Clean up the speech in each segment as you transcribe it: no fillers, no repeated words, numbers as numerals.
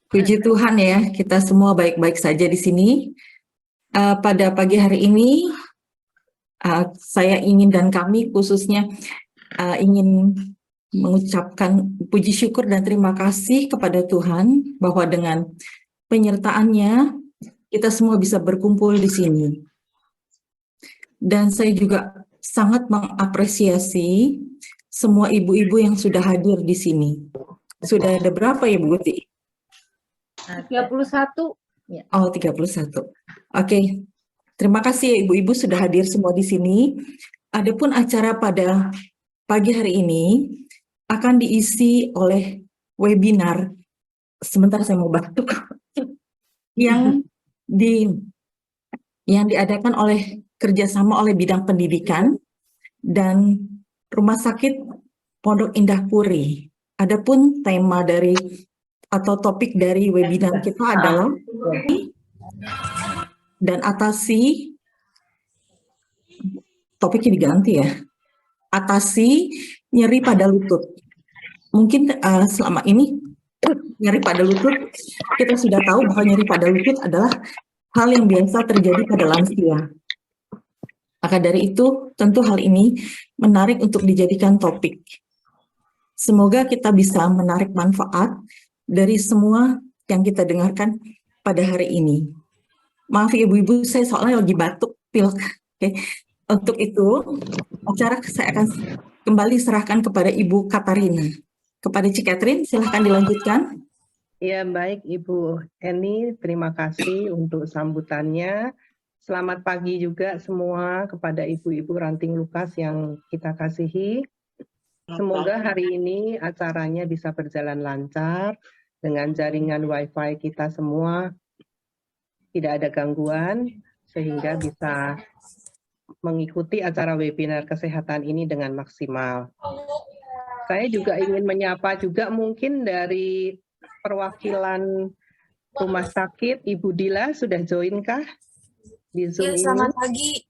Puji Tuhan ya, kita semua baik-baik saja di sini. Pada pagi hari ini, saya ingin dan kami khususnya ingin mengucapkan puji syukur dan terima kasih kepada Tuhan bahwa dengan penyertaan-Nya kita semua bisa berkumpul di sini. Dan saya juga sangat mengapresiasi semua ibu-ibu yang sudah hadir di sini. Sudah ada berapa ya Bu Guti? 31. Oh, 31. Oke. Terima kasih ya ibu-ibu sudah hadir semua di sini. Adapun acara pada pagi hari ini akan diisi oleh webinar. Sebentar saya mau batuk. yang diadakan oleh kerjasama oleh bidang pendidikan dan Rumah Sakit Pondok Indah Puri. Adapun tema dari atau topik dari webinar kita adalah dan atasi, topiknya diganti ya, atasi nyeri pada lutut. Mungkin selama ini nyeri pada lutut, kita sudah tahu bahwa nyeri pada lutut adalah hal yang biasa terjadi pada lansia. Maka dari itu, tentu hal ini menarik untuk dijadikan topik. Semoga kita bisa menarik manfaat dari semua yang kita dengarkan pada hari ini. Maaf ibu-ibu, saya soalnya lagi batuk, pilek. Oke. Untuk itu, acara saya akan kembali serahkan kepada Ibu Katarina. Kepada Cik Catherine, silahkan dilanjutkan. Ya, baik Ibu Eni, terima kasih untuk sambutannya. Selamat pagi juga semua kepada ibu-ibu ranting lukas yang kita kasihi. Semoga hari ini acaranya bisa berjalan lancar dengan jaringan Wi-Fi kita semua tidak ada gangguan sehingga bisa mengikuti acara webinar kesehatan ini dengan maksimal. Saya juga ingin menyapa juga mungkin dari perwakilan rumah sakit, Ibu Dila sudah join kah di Zoom ini? Selamat pagi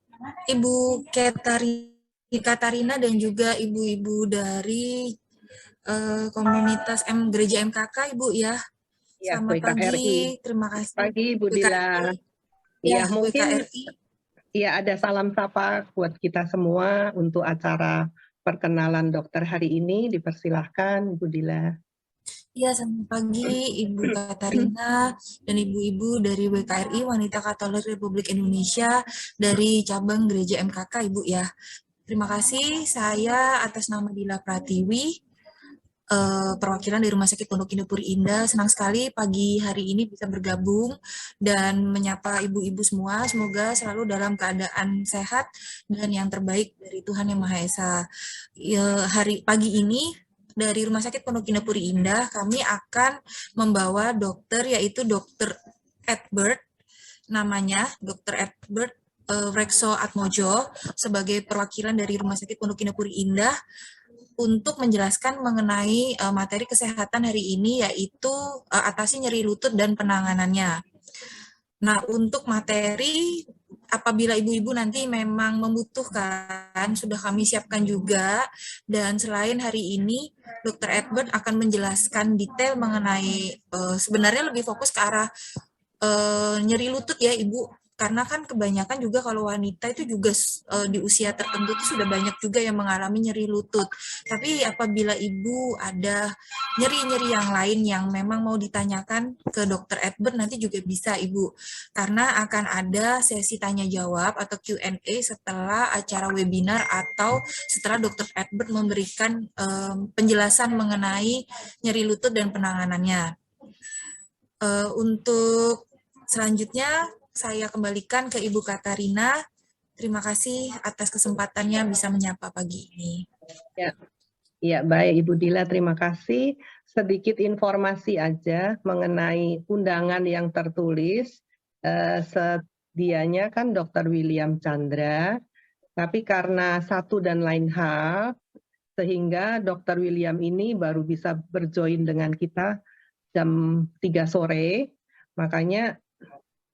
Ibu Katarina dan juga ibu-ibu dari komunitas Gereja MKK Ibu ya. Selamat pagi, terima kasih. Pagi Ibu Dila. Ya, mungkin ya ada salam sapa buat kita semua untuk acara perkenalan dokter hari ini. Dipersilahkan Ibu Dila. Ya, selamat pagi Ibu Katarina dan ibu-ibu dari WKRI Wanita Katolik Republik Indonesia dari cabang Gereja MKK Ibu ya. Terima kasih, saya atas nama Dila Pratiwi, perwakilan dari Rumah Sakit Pondok Indah Puri Indah. Senang sekali pagi hari ini bisa bergabung dan menyapa ibu-ibu semua. Semoga selalu dalam keadaan sehat dan yang terbaik dari Tuhan Yang Maha Esa. Pagi ini dari Rumah Sakit Pondok Indah Puri Indah, kami akan membawa dokter, yaitu Dr. Edward, namanya Dr. Edward Rekso Atmojo, sebagai perwakilan dari Rumah Sakit Pondok Indah Puri Indah, untuk menjelaskan mengenai materi kesehatan hari ini, yaitu atasi nyeri lutut dan penanganannya. Nah, untuk materi, apabila ibu-ibu nanti memang membutuhkan, sudah kami siapkan juga. Dan selain hari ini, Dr. Edward akan menjelaskan detail mengenai, sebenarnya lebih fokus ke arah nyeri lutut ya Ibu. Karena kan kebanyakan juga kalau wanita itu juga di usia tertentu itu sudah banyak juga yang mengalami nyeri lutut. Tapi apabila Ibu ada nyeri-nyeri yang lain yang memang mau ditanyakan ke Dr. Edward, nanti juga bisa Ibu. Karena akan ada sesi tanya jawab atau Q&A setelah acara webinar atau setelah Dr. Edward memberikan penjelasan mengenai nyeri lutut dan penanganannya. Untuk selanjutnya saya kembalikan ke Ibu Katarina. Terima kasih atas kesempatannya bisa menyapa pagi ini. Ya, baik Ibu Dila, terima kasih. Sedikit informasi aja mengenai undangan yang tertulis. Sedianya kan Dr. William Chandra, tapi karena satu dan lain hal, sehingga Dr. William ini baru bisa berjoin dengan kita jam 3 sore, makanya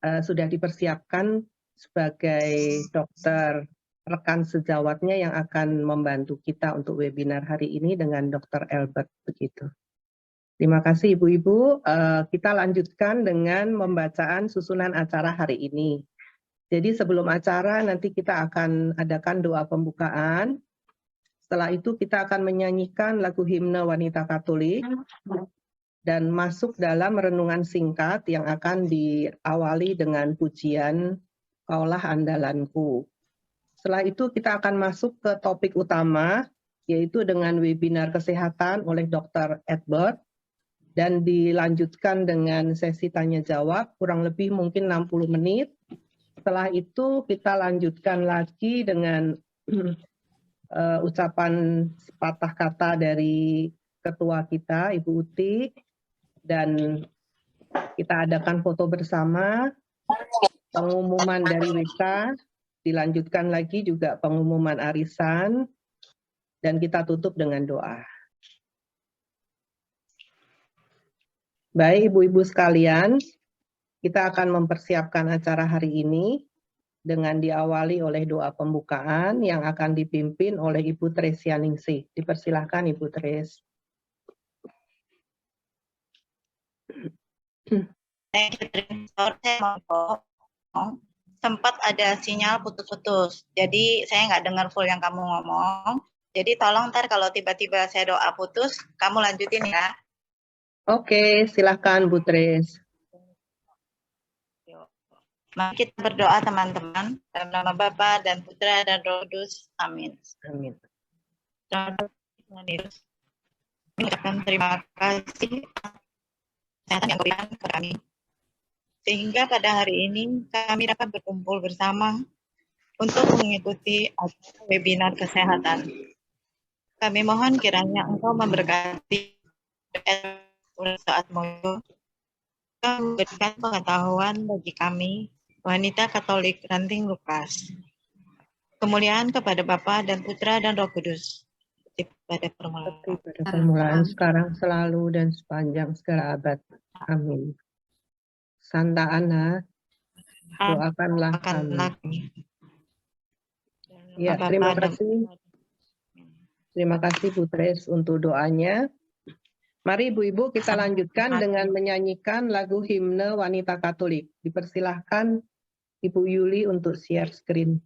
sudah dipersiapkan sebagai dokter rekan sejawatnya yang akan membantu kita untuk webinar hari ini dengan Dr. Albert begitu. Terima kasih Ibu-Ibu. Kita lanjutkan dengan pembacaan susunan acara hari ini. Jadi sebelum acara nanti kita akan adakan doa pembukaan. Setelah itu kita akan menyanyikan lagu himne wanita Katolik dan masuk dalam renungan singkat yang akan diawali dengan pujian Kaulah Andalanku. Setelah itu kita akan masuk ke topik utama, yaitu dengan webinar kesehatan oleh Dr. Edward, dan dilanjutkan dengan sesi tanya-jawab, kurang lebih mungkin 60 menit. Setelah itu kita lanjutkan lagi dengan ucapan sepatah kata dari ketua kita, Ibu Uti, dan kita adakan foto bersama, pengumuman dari WK, dilanjutkan lagi juga pengumuman arisan, dan kita tutup dengan doa. Baik Ibu-Ibu sekalian, kita akan mempersiapkan acara hari ini dengan diawali oleh doa pembukaan yang akan dipimpin oleh Ibu Tresia Ningsih. Dipersilahkan Ibu Tres. Thank you, saya mau sempat ada sinyal putus-putus, jadi saya nggak dengar full yang kamu ngomong. Jadi tolong ntar kalau tiba-tiba saya doa putus, kamu lanjutin ya. Oke, silahkan Bu Tres. Mari kita berdoa teman-teman, dalam nama Bapa dan Putra dan Roh Kudus. Amin. Amin. Mengucapkan terima kasih kesehatan yang diberikan kepada kami. Sehingga pada hari ini kami dapat berkumpul bersama untuk mengikuti acara webinar kesehatan. Kami mohon kiranya Engkau memberkati saat moyo, memberikan pengetahuan bagi kami, wanita Katolik Ranting Lukas. Kemuliaan kepada Bapa dan Putra dan Roh Kudus. Pada permulaan sekarang selalu dan sepanjang segala abad. Amin. Santa Ana, doakanlah kami. Ya, terima kasih. Terima kasih Bu Tres untuk doanya. Mari Ibu-Ibu kita lanjutkan dengan menyanyikan lagu himne wanita Katolik. Dipersilahkan Ibu Yuli untuk share screen.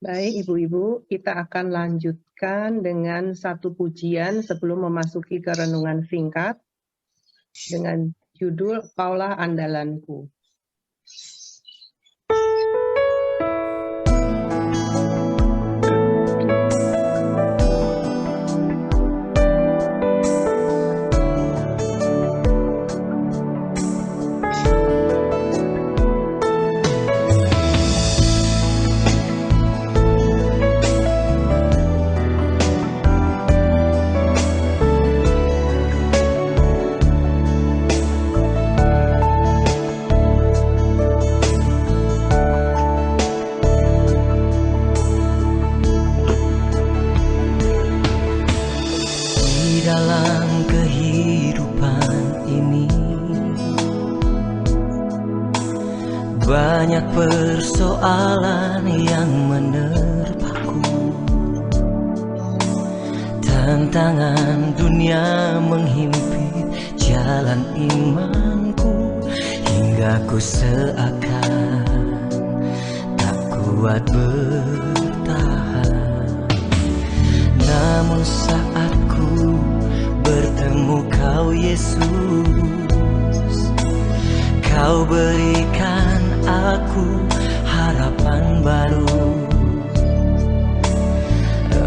Baik Ibu-Ibu, kita akan lanjutkan dengan satu pujian sebelum memasuki ke renungan singkat dengan judul Kaulah Andalanku. banyak persoalan yang menerpaku. Tantangan dunia menghimpit jalan imanku, hingga ku seakan tak kuat bertahan. Namun saat ku bertemu Kau Yesus, Kau berikan aku harapan baru.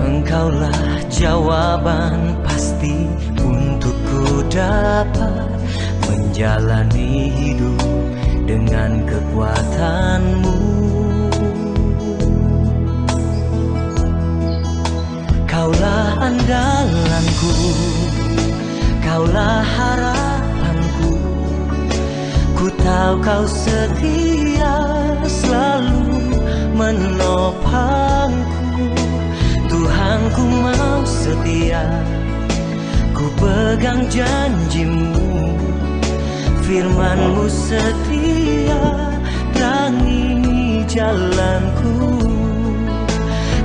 Engkaulah jawaban pasti untuk ku dapat menjalani hidup dengan kekuatan-Mu. Kaulah andalanku, Kaulah harapanku. Ku tahu Kau setia selalu menopangku. Tuhan, ku mau setia, ku pegang janji-Mu. Firman-Mu setia, terangi jalanku.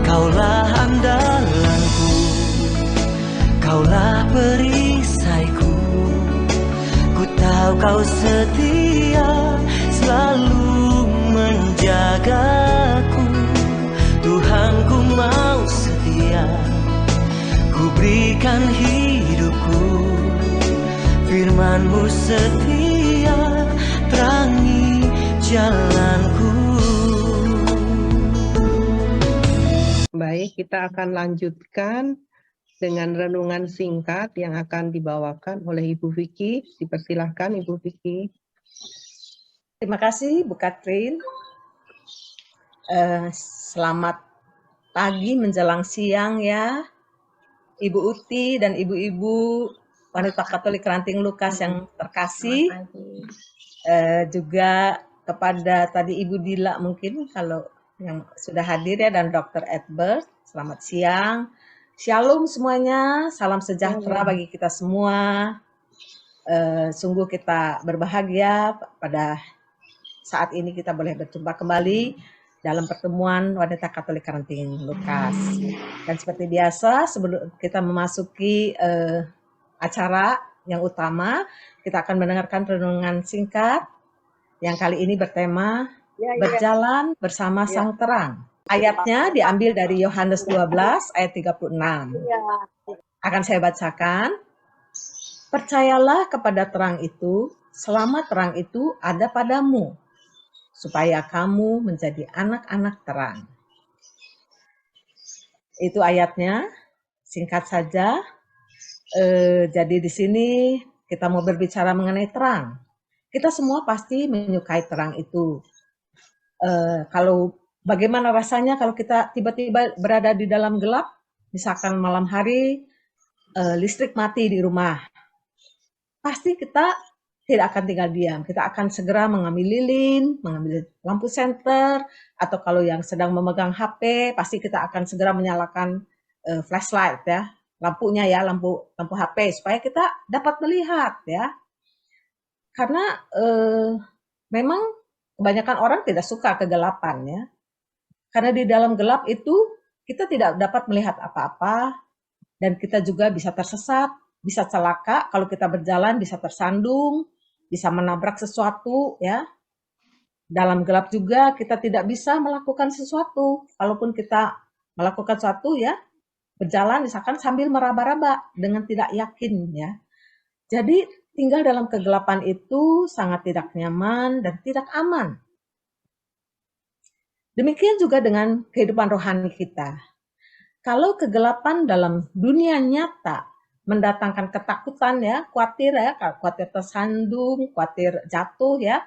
Kaulah andalanku, Kaulah perisaiku. Ku tahu Kau setia selalu menjagaku. Tuhan, ku mau setia, ku berikan hidupku. Firman-Mu setia, terangi jalanku. Baik, kita akan lanjutkan dengan renungan singkat yang akan dibawakan oleh Ibu Vicky. Dipersilahkan Ibu Vicky. Terima kasih Bu Katrin. Selamat pagi menjelang siang ya, Ibu Uti dan ibu-ibu wanita Katolik Ranting Lukas yang terkasih. Juga kepada tadi Ibu Dila mungkin kalau yang sudah hadir ya, dan Dr. Edward. Selamat siang. Shalom semuanya, salam sejahtera bagi kita semua. Sungguh kita berbahagia pada saat ini kita boleh berjumpa kembali dalam pertemuan wanita Katolik Ranting Lukas. Dan seperti biasa, sebelum kita memasuki acara yang utama, kita akan mendengarkan renungan singkat yang kali ini bertema Berjalan bersama Sang Terang. Ayatnya diambil dari Yohanes 12 ayat 36. Akan saya bacakan. Percayalah kepada terang itu, selama terang itu ada padamu, supaya kamu menjadi anak-anak terang. Itu ayatnya, singkat saja. Jadi di sini kita mau berbicara mengenai terang. Kita semua pasti menyukai terang itu. Kalau bagaimana rasanya kalau kita tiba-tiba berada di dalam gelap, misalkan malam hari, listrik mati di rumah, pasti kita tidak akan tinggal diam. Kita akan segera mengambil lilin, mengambil lampu senter, atau kalau yang sedang memegang HP, pasti kita akan segera menyalakan flashlight ya, lampunya ya, lampu HP, supaya kita dapat melihat ya. Karena memang kebanyakan orang tidak suka kegelapan ya. Karena di dalam gelap itu kita tidak dapat melihat apa-apa, dan kita juga bisa tersesat, bisa celaka kalau kita berjalan, bisa tersandung, bisa menabrak sesuatu ya. Dalam gelap juga kita tidak bisa melakukan sesuatu. Kalaupun kita melakukan sesuatu ya, berjalan misalkan sambil meraba-raba dengan tidak yakin ya. Jadi tinggal dalam kegelapan itu sangat tidak nyaman dan tidak aman. Demikian juga dengan kehidupan rohani kita. Kalau kegelapan dalam dunia nyata mendatangkan ketakutan ya, khawatir tersandung, khawatir jatuh ya,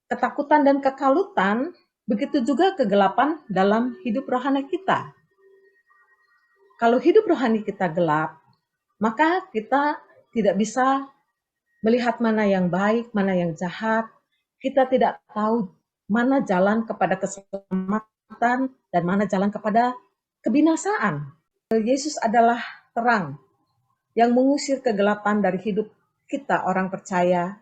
ketakutan dan kekalutan, begitu juga kegelapan dalam hidup rohani kita. Kalau hidup rohani kita gelap, maka kita tidak bisa melihat mana yang baik, mana yang jahat. Kita tidak tahu mana jalan kepada keselamatan dan mana jalan kepada kebinasaan. Yesus adalah terang yang mengusir kegelapan dari hidup kita orang percaya,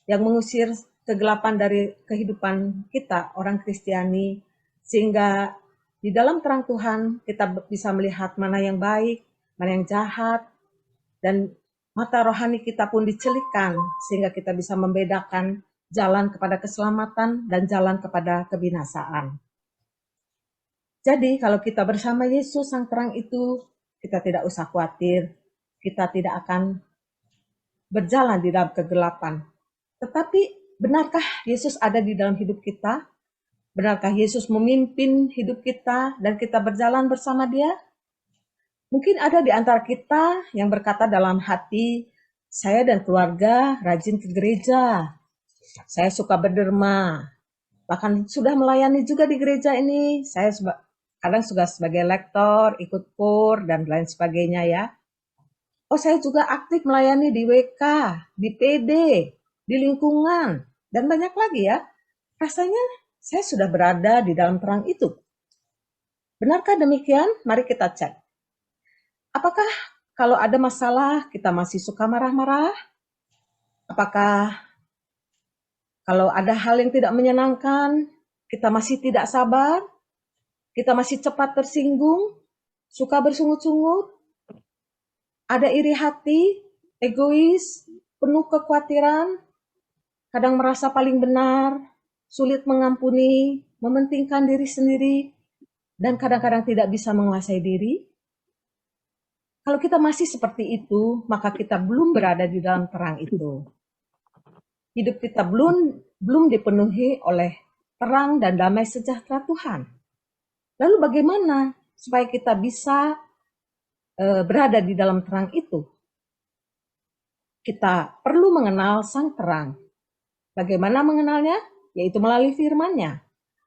yang mengusir kegelapan dari kehidupan kita, orang Kristiani, sehingga di dalam terang Tuhan kita bisa melihat mana yang baik, mana yang jahat, dan mata rohani kita pun dicelikkan sehingga kita bisa membedakan jalan kepada keselamatan dan jalan kepada kebinasaan. Jadi kalau kita bersama Yesus sang terang itu, kita tidak usah khawatir, kita tidak akan berjalan di dalam kegelapan. Tetapi benarkah Yesus ada di dalam hidup kita? Benarkah Yesus memimpin hidup kita dan kita berjalan bersama Dia? Mungkin ada di antara kita yang berkata dalam hati, saya dan keluarga rajin ke gereja, saya suka berderma, bahkan sudah melayani juga di gereja ini, saya kadang juga sebagai lektor, ikut KUR, dan lain sebagainya ya. Oh, saya juga aktif melayani di WK, di PD, di lingkungan, dan banyak lagi ya. Rasanya saya sudah berada di dalam terang itu. Benarkah demikian? Mari kita cek. Apakah kalau ada masalah kita masih suka marah-marah? Apakah kalau ada hal yang tidak menyenangkan kita masih tidak sabar? Kita masih cepat tersinggung? Suka bersungut-sungut? Ada iri hati, egois, penuh kekhawatiran, kadang merasa paling benar, sulit mengampuni, mementingkan diri sendiri, dan kadang-kadang tidak bisa menguasai diri? Kalau kita masih seperti itu, maka kita belum berada di dalam terang itu. Hidup kita belum dipenuhi oleh terang dan damai sejahtera Tuhan. Lalu bagaimana supaya kita bisa berada di dalam terang itu? Kita perlu mengenal sang terang. Bagaimana mengenalnya? Yaitu melalui firman-Nya.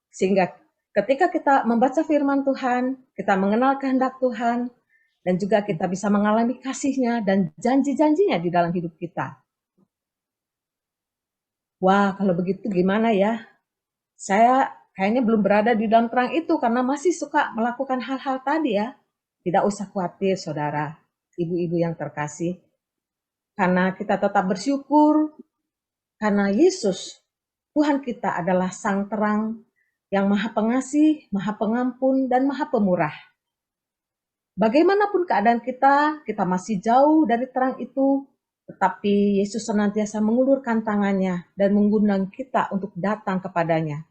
Sehingga ketika kita membaca firman Tuhan, kita mengenal kehendak Tuhan, dan juga kita bisa mengalami kasih-Nya dan janji-janjinya di dalam hidup kita. Wah, kalau begitu gimana ya? Saya kayaknya belum berada di dalam terang itu karena masih suka melakukan hal-hal tadi ya. Tidak usah khawatir saudara, ibu-ibu yang terkasih. Karena kita tetap bersyukur, karena Yesus, Tuhan kita adalah sang terang yang maha pengasih, maha pengampun, dan maha pemurah. Bagaimanapun keadaan kita masih jauh dari terang itu, tetapi Yesus senantiasa mengulurkan tangannya dan mengundang kita untuk datang kepadanya.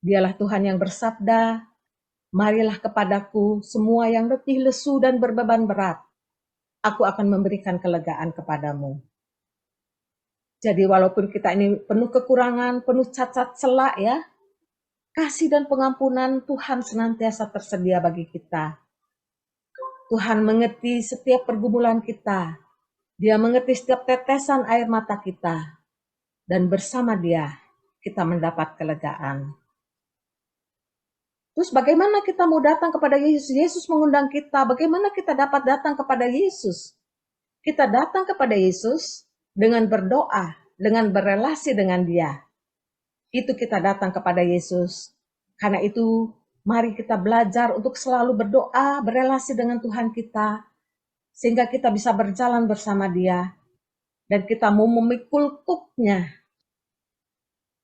Dialah Tuhan yang bersabda, marilah kepadaku semua yang letih lesu dan berbeban berat. Aku akan memberikan kelegaan kepadamu. Jadi walaupun kita ini penuh kekurangan, penuh cacat celak ya, kasih dan pengampunan Tuhan senantiasa tersedia bagi kita. Tuhan mengerti setiap pergumulan kita. Dia mengerti setiap tetesan air mata kita. Dan bersama Dia, kita mendapat kelegaan. Terus bagaimana kita mau datang kepada Yesus? Yesus mengundang kita. Bagaimana kita dapat datang kepada Yesus? Kita datang kepada Yesus dengan berdoa, dengan berelasi dengan Dia. Itu kita datang kepada Yesus. Karena itu, mari kita belajar untuk selalu berdoa, berelasi dengan Tuhan kita, sehingga kita bisa berjalan bersama Dia, dan kita mau memikul kuknya.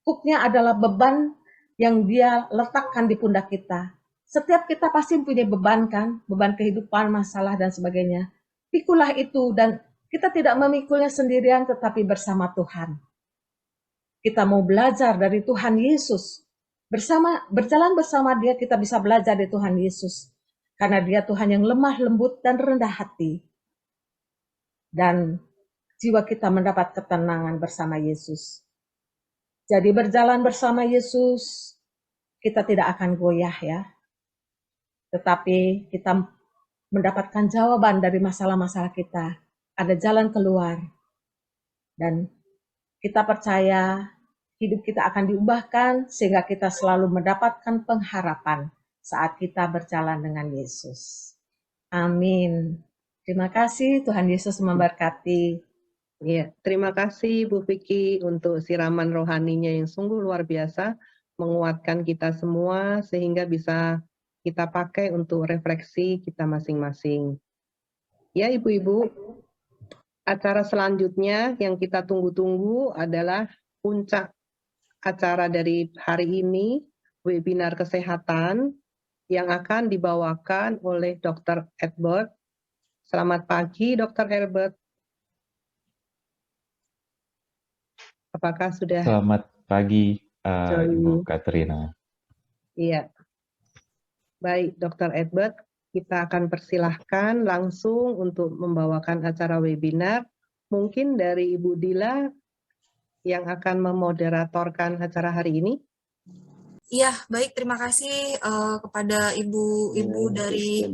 Kuknya adalah beban yang Dia letakkan di pundak kita. Setiap kita pasti punya beban kan, beban kehidupan, masalah, dan sebagainya. Pikulah itu, dan kita tidak memikulnya sendirian, tetapi bersama Tuhan. Kita mau belajar dari Tuhan Yesus. Berjalan bersama Dia kita bisa belajar dari Tuhan Yesus. Karena Dia Tuhan yang lemah, lembut, dan rendah hati. Dan jiwa kita mendapat ketenangan bersama Yesus. Jadi berjalan bersama Yesus, kita tidak akan goyah ya. Tetapi kita mendapatkan jawaban dari masalah-masalah kita. Ada jalan keluar. Dan kita percaya hidup kita akan diubahkan sehingga kita selalu mendapatkan pengharapan saat kita berjalan dengan Yesus. Amin. Terima kasih, Tuhan Yesus memberkati. Ya, terima kasih Bu Vicky untuk siraman rohaninya yang sungguh luar biasa, menguatkan kita semua sehingga bisa kita pakai untuk refleksi kita masing-masing. Ya Ibu-Ibu, acara selanjutnya yang kita tunggu-tunggu adalah puncak acara dari hari ini, webinar kesehatan yang akan dibawakan oleh Dr. Edward. Selamat pagi, Dr. Edward. Apakah sudah Selamat pagi, join? Ibu Katrina. Iya. Baik, Dr. Edward, kita akan persilahkan langsung untuk membawakan acara webinar. Mungkin dari Ibu Dila yang akan memoderatorkan acara hari ini. Iya, baik. Terima kasih kepada ibu-ibu dari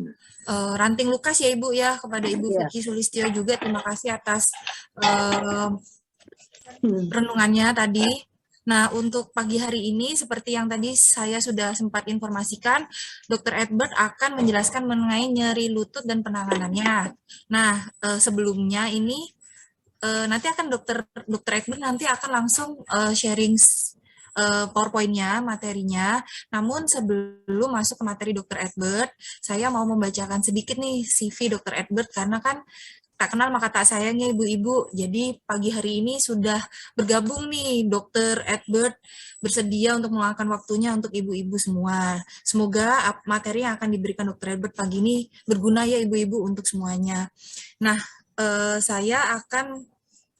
Ranting Lukas ya Ibu ya, kepada Ibu Iya. Vicky Sulistyo juga. Terima kasih atas renungannya tadi. Nah, untuk pagi hari ini, seperti yang tadi saya sudah sempat informasikan, Dr. Edward akan menjelaskan mengenai nyeri lutut dan penanganannya. Nah, sebelumnya ini nanti akan Dr. Edward nanti akan langsung sharing PowerPoint-nya, materinya. Namun sebelum masuk ke materi Dr. Edward, saya mau membacakan sedikit nih CV Dr. Edward, karena kan tak kenal maka tak sayangnya ibu-ibu. Jadi pagi hari ini sudah bergabung nih Dr. Edward bersedia untuk meluangkan waktunya untuk ibu-ibu semua. Semoga materi yang akan diberikan Dr. Edward pagi ini berguna ya ibu-ibu untuk semuanya. Nah, saya akan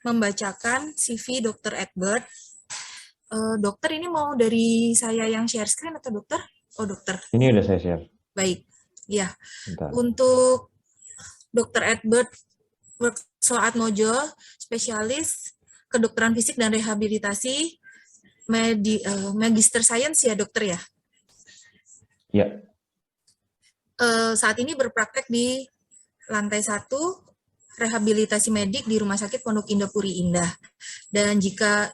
membacakan CV Dr. Edward. Dokter, ini mau dari saya yang share screen atau dokter? Oh, dokter. Ini udah saya share. Baik, ya. Bentar. Untuk Dr. Edward Workso Atmojo, spesialis kedokteran fisik dan rehabilitasi, Magister Science ya dokter ya? Ya. Saat ini berpraktek di lantai 1, rehabilitasi medik di Rumah Sakit Pondok Indah Puri Indah. Dan jika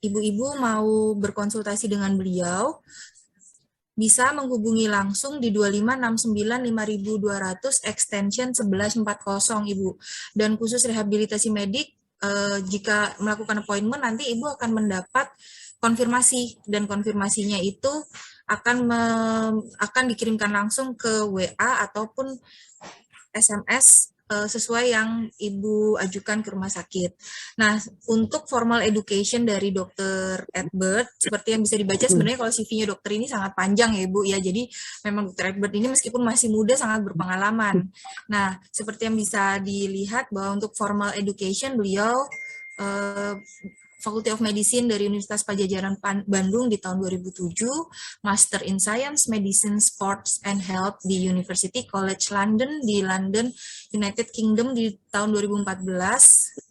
ibu-ibu mau berkonsultasi dengan beliau, bisa menghubungi langsung di 25695200 extension 1140 Ibu. Dan khusus rehabilitasi medik, jika melakukan appointment nanti Ibu akan mendapat konfirmasi, dan konfirmasinya itu akan dikirimkan langsung ke WA ataupun SMS sesuai yang Ibu ajukan ke rumah sakit. Nah, untuk formal education dari Dr. Edward, seperti yang bisa dibaca sebenarnya kalau CV-nya dokter ini sangat panjang ya Ibu ya, jadi memang Dr. Edward ini meskipun masih muda sangat berpengalaman. Nah, seperti yang bisa dilihat bahwa untuk formal education beliau Faculty of Medicine dari Universitas Padjadjaran Bandung di tahun 2007, Master in Science, Medicine, Sports, and Health di University College London di London, United Kingdom di tahun 2014,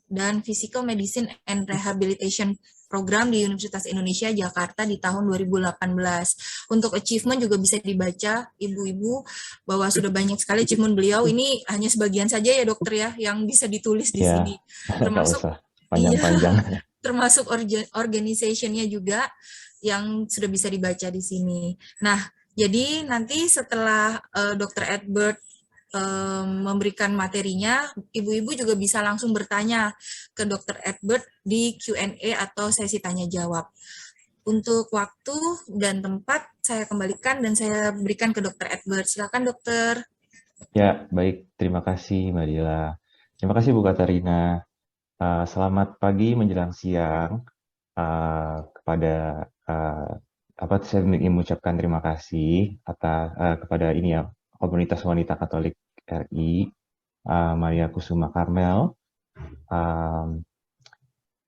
dan Physical Medicine and Rehabilitation Program di Universitas Indonesia Jakarta di tahun 2018. Untuk achievement juga bisa dibaca ibu-ibu bahwa sudah banyak sekali achievement beliau. Ini hanya sebagian saja ya dokter ya yang bisa ditulis di Ya, sini. nggak usah panjang-panjang. Termasuk organization-nya juga yang sudah bisa dibaca di sini. Nah, jadi nanti setelah Dr. Edward memberikan materinya, ibu-ibu juga bisa langsung bertanya ke Dr. Edward di Q&A atau sesi tanya jawab. Untuk waktu dan tempat saya kembalikan dan saya berikan ke Dr. Edward. Silakan dokter. Ya, baik. Terima kasih Mbak Dila. Terima kasih Bu Katarina. Selamat pagi menjelang siang kepada saya ingin mengucapkan terima kasih atas kepada ini ya Komunitas Wanita Katolik RI Maria Kusuma Karmel.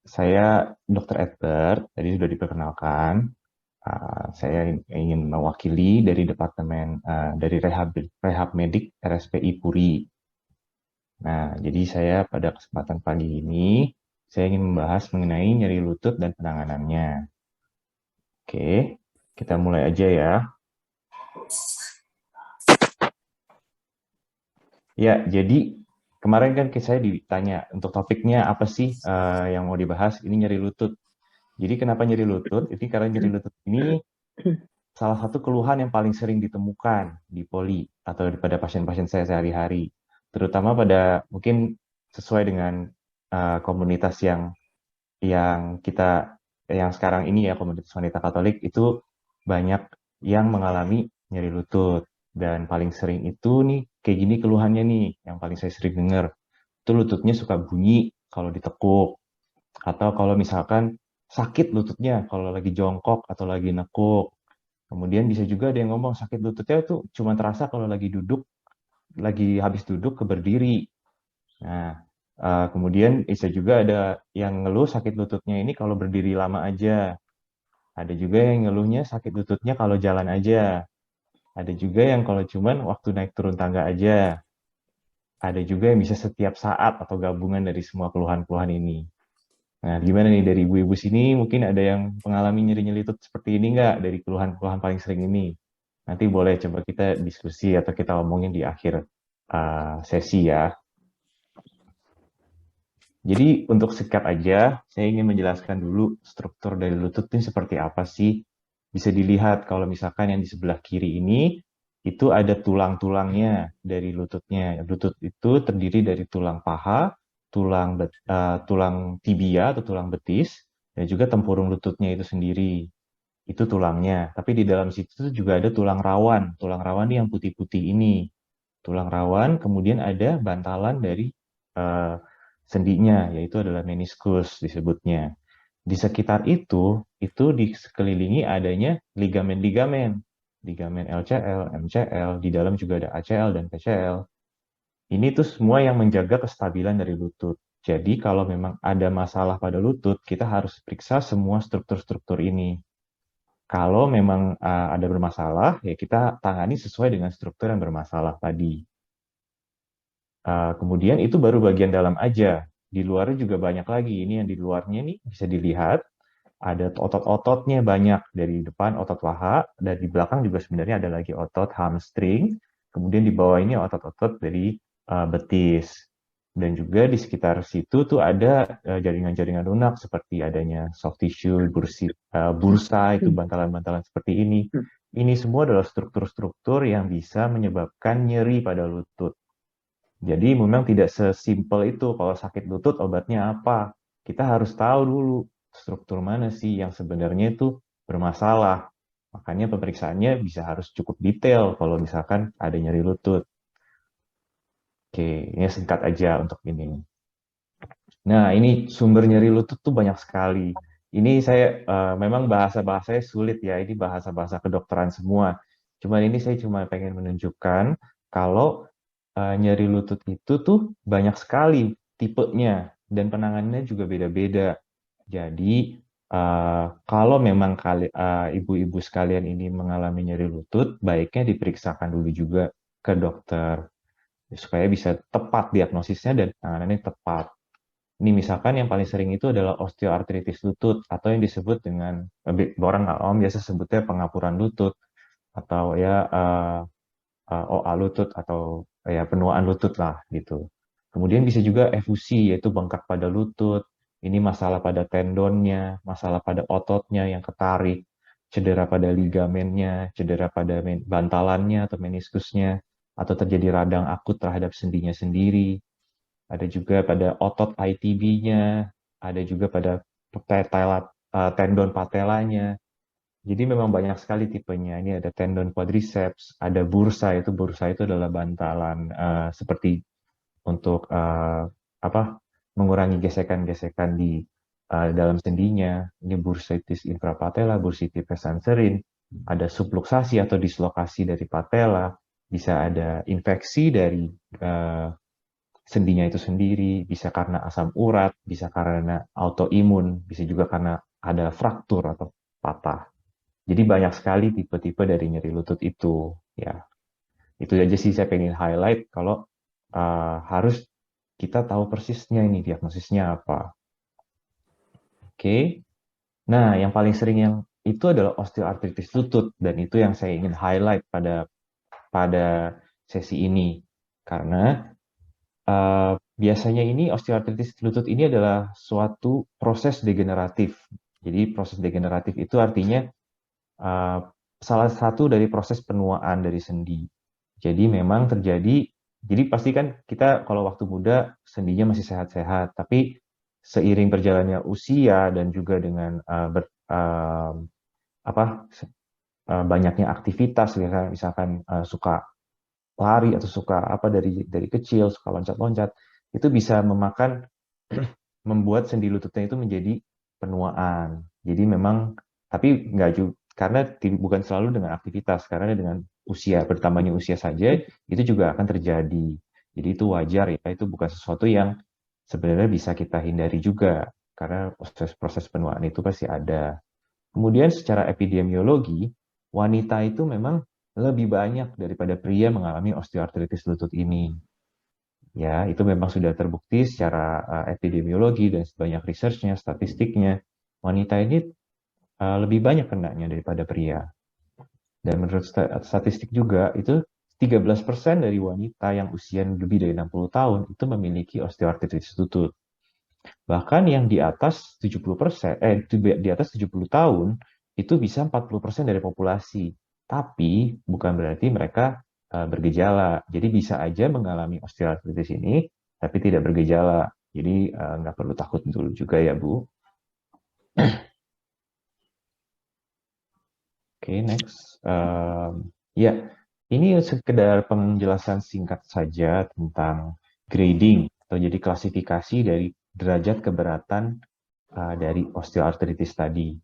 Saya Dr. Edward, tadi sudah diperkenalkan. Saya ingin mewakili dari Departemen dari Rehab Medik RSPI Puri. Nah, jadi saya pada kesempatan pagi ini, saya ingin membahas mengenai nyeri lutut dan penanganannya. Oke, kita mulai aja ya. Ya, jadi kemarin kan saya ditanya untuk topiknya apa sih yang mau dibahas, ini nyeri lutut. Jadi kenapa nyeri lutut? Ini karena nyeri lutut ini salah satu keluhan yang paling sering ditemukan di poli atau pada pasien-pasien saya sehari-hari. Terutama pada mungkin sesuai dengan komunitas yang sekarang ini ya, komunitas wanita Katolik itu banyak yang mengalami nyeri lutut, dan paling sering itu nih kayak gini keluhannya nih yang paling saya sering dengar itu lututnya suka bunyi kalau ditekuk, atau kalau misalkan sakit lututnya kalau lagi jongkok atau lagi nekuk. Kemudian bisa juga ada yang ngomong sakit lututnya itu cuma terasa kalau lagi duduk, lagi habis duduk ke berdiri. Nah, kemudian bisa juga ada yang ngeluh sakit lututnya ini kalau berdiri lama aja. Ada juga yang ngeluhnya sakit lututnya kalau jalan aja. Ada juga yang kalau cuman waktu naik turun tangga aja. Ada juga yang bisa setiap saat atau gabungan dari semua keluhan-keluhan ini. Nah, gimana nih dari ibu-ibu sini mungkin ada yang mengalami nyeri-nyeri lutut seperti ini nggak dari keluhan-keluhan paling sering ini? Nanti boleh coba kita diskusi atau kita omongin di akhir sesi ya. Jadi untuk singkat aja, saya ingin menjelaskan dulu struktur dari lutut ini seperti apa sih. Bisa dilihat kalau misalkan yang di sebelah kiri ini, itu ada tulang-tulangnya dari lututnya. Lutut itu terdiri dari tulang paha, tulang tibia atau tulang betis, dan juga tempurung lututnya itu sendiri. Itu tulangnya. Tapi di dalam situ juga ada tulang rawan. Tulang rawan ini yang putih-putih ini. Tulang rawan, kemudian ada bantalan dari eh, sendinya, yaitu adalah meniskus disebutnya. Di sekitar itu di sekelilingi adanya ligamen-ligamen. Ligamen LCL, MCL, di dalam juga ada ACL dan PCL. Ini tuh semua yang menjaga kestabilan dari lutut. Jadi kalau memang ada masalah pada lutut, kita harus periksa semua struktur-struktur ini. Kalau memang ada bermasalah, ya kita tangani sesuai dengan struktur yang bermasalah tadi. Kemudian itu baru bagian dalam aja. Di luarnya juga banyak lagi. Ini yang di luarnya nih bisa dilihat. Ada otot-ototnya banyak. Dari depan otot paha, dan di belakang juga sebenarnya ada lagi otot hamstring. Kemudian di bawah ini otot-otot dari betis. Dan juga di sekitar situ tuh ada jaringan-jaringan lunak seperti adanya soft tissue, bursa, itu bantalan-bantalan seperti ini. Ini semua adalah struktur-struktur yang bisa menyebabkan nyeri pada lutut. Jadi memang tidak sesimpel itu kalau sakit lutut obatnya apa. Kita harus tahu dulu struktur mana sih yang sebenarnya itu bermasalah. Makanya pemeriksaannya bisa harus cukup detail kalau misalkan ada nyeri lutut. Oke, ini singkat aja untuk ini. Nah, ini sumber nyeri lutut tuh banyak sekali. Ini saya memang bahasa-bahasanya sulit ya, ini bahasa-bahasa kedokteran semua. Cuman ini saya cuma pengen menunjukkan kalau nyeri lutut itu tuh banyak sekali tipenya dan penanganannya juga beda-beda. Jadi kalau memang ibu-ibu sekalian ini mengalami nyeri lutut, baiknya diperiksakan dulu juga ke dokter supaya bisa tepat diagnosisnya dan penanganannya tepat. Ini misalkan yang paling sering itu adalah osteoartritis lutut atau yang disebut dengan orang awam biasa sebutnya pengapuran lutut atau ya OA lutut atau ya penuaan lutut lah gitu. Kemudian bisa juga efusi yaitu bengkak pada lutut. Ini masalah pada tendonnya, masalah pada ototnya yang ketarik, cedera pada ligamennya, cedera pada bantalannya atau meniskusnya, atau terjadi radang akut terhadap sendinya sendiri. Ada juga pada otot ITB-nya, ada juga pada tendon patelanya. Jadi memang banyak sekali tipenya. Ini ada tendon quadriceps, ada bursa itu adalah bantalan seperti untuk mengurangi gesekan-gesekan di dalam sendinya. Ini bursitis infrapatella, bursitis pesanserin, ada subluxasi atau dislokasi dari patella, bisa ada infeksi dari sendinya itu sendiri, bisa karena asam urat, bisa karena autoimun, bisa juga karena ada fraktur atau patah. Jadi banyak sekali tipe-tipe dari nyeri lutut itu, ya. Itu aja sih saya pengen highlight kalau harus kita tahu persisnya ini diagnosisnya apa. Oke. Nah, yang paling sering yang itu adalah osteoartritis lutut dan itu yang saya ingin highlight pada sesi ini karena biasanya ini osteoartritis lutut ini adalah suatu proses degeneratif. Jadi proses degeneratif itu artinya salah satu dari proses penuaan dari sendi. Jadi memang terjadi, jadi pasti kan kita kalau waktu muda sendinya masih sehat-sehat, tapi seiring berjalannya usia dan juga dengan banyaknya aktivitas, misalkan suka lari atau suka dari kecil, suka loncat-loncat, itu bisa membuat sendi lututnya itu menjadi penuaan. Jadi memang, tapi nggak juga, karena bukan selalu dengan aktivitas, karena dengan usia, bertambahnya usia saja, itu juga akan terjadi. Jadi itu wajar ya, itu bukan sesuatu yang sebenarnya bisa kita hindari juga, karena proses penuaan itu pasti ada. Kemudian secara epidemiologi, wanita itu memang lebih banyak daripada pria mengalami osteoartritis lutut ini. Ya, itu memang sudah terbukti secara epidemiologi dan banyak research-nya, statistiknya. Wanita ini lebih banyak kenanya daripada pria. Dan menurut statistik juga, itu 13% dari wanita yang usia lebih dari 60 tahun itu memiliki osteoartritis lutut. Bahkan yang di atas 70%, di atas 70 tahun, itu bisa 40% dari populasi. Tapi bukan berarti mereka bergejala. Jadi bisa aja mengalami osteoartritis ini, tapi tidak bergejala. Jadi nggak perlu takut dulu juga ya, Bu. Oke, next. Ya, ini sekedar penjelasan singkat saja tentang grading, atau jadi klasifikasi dari derajat keberatan dari osteoartritis tadi.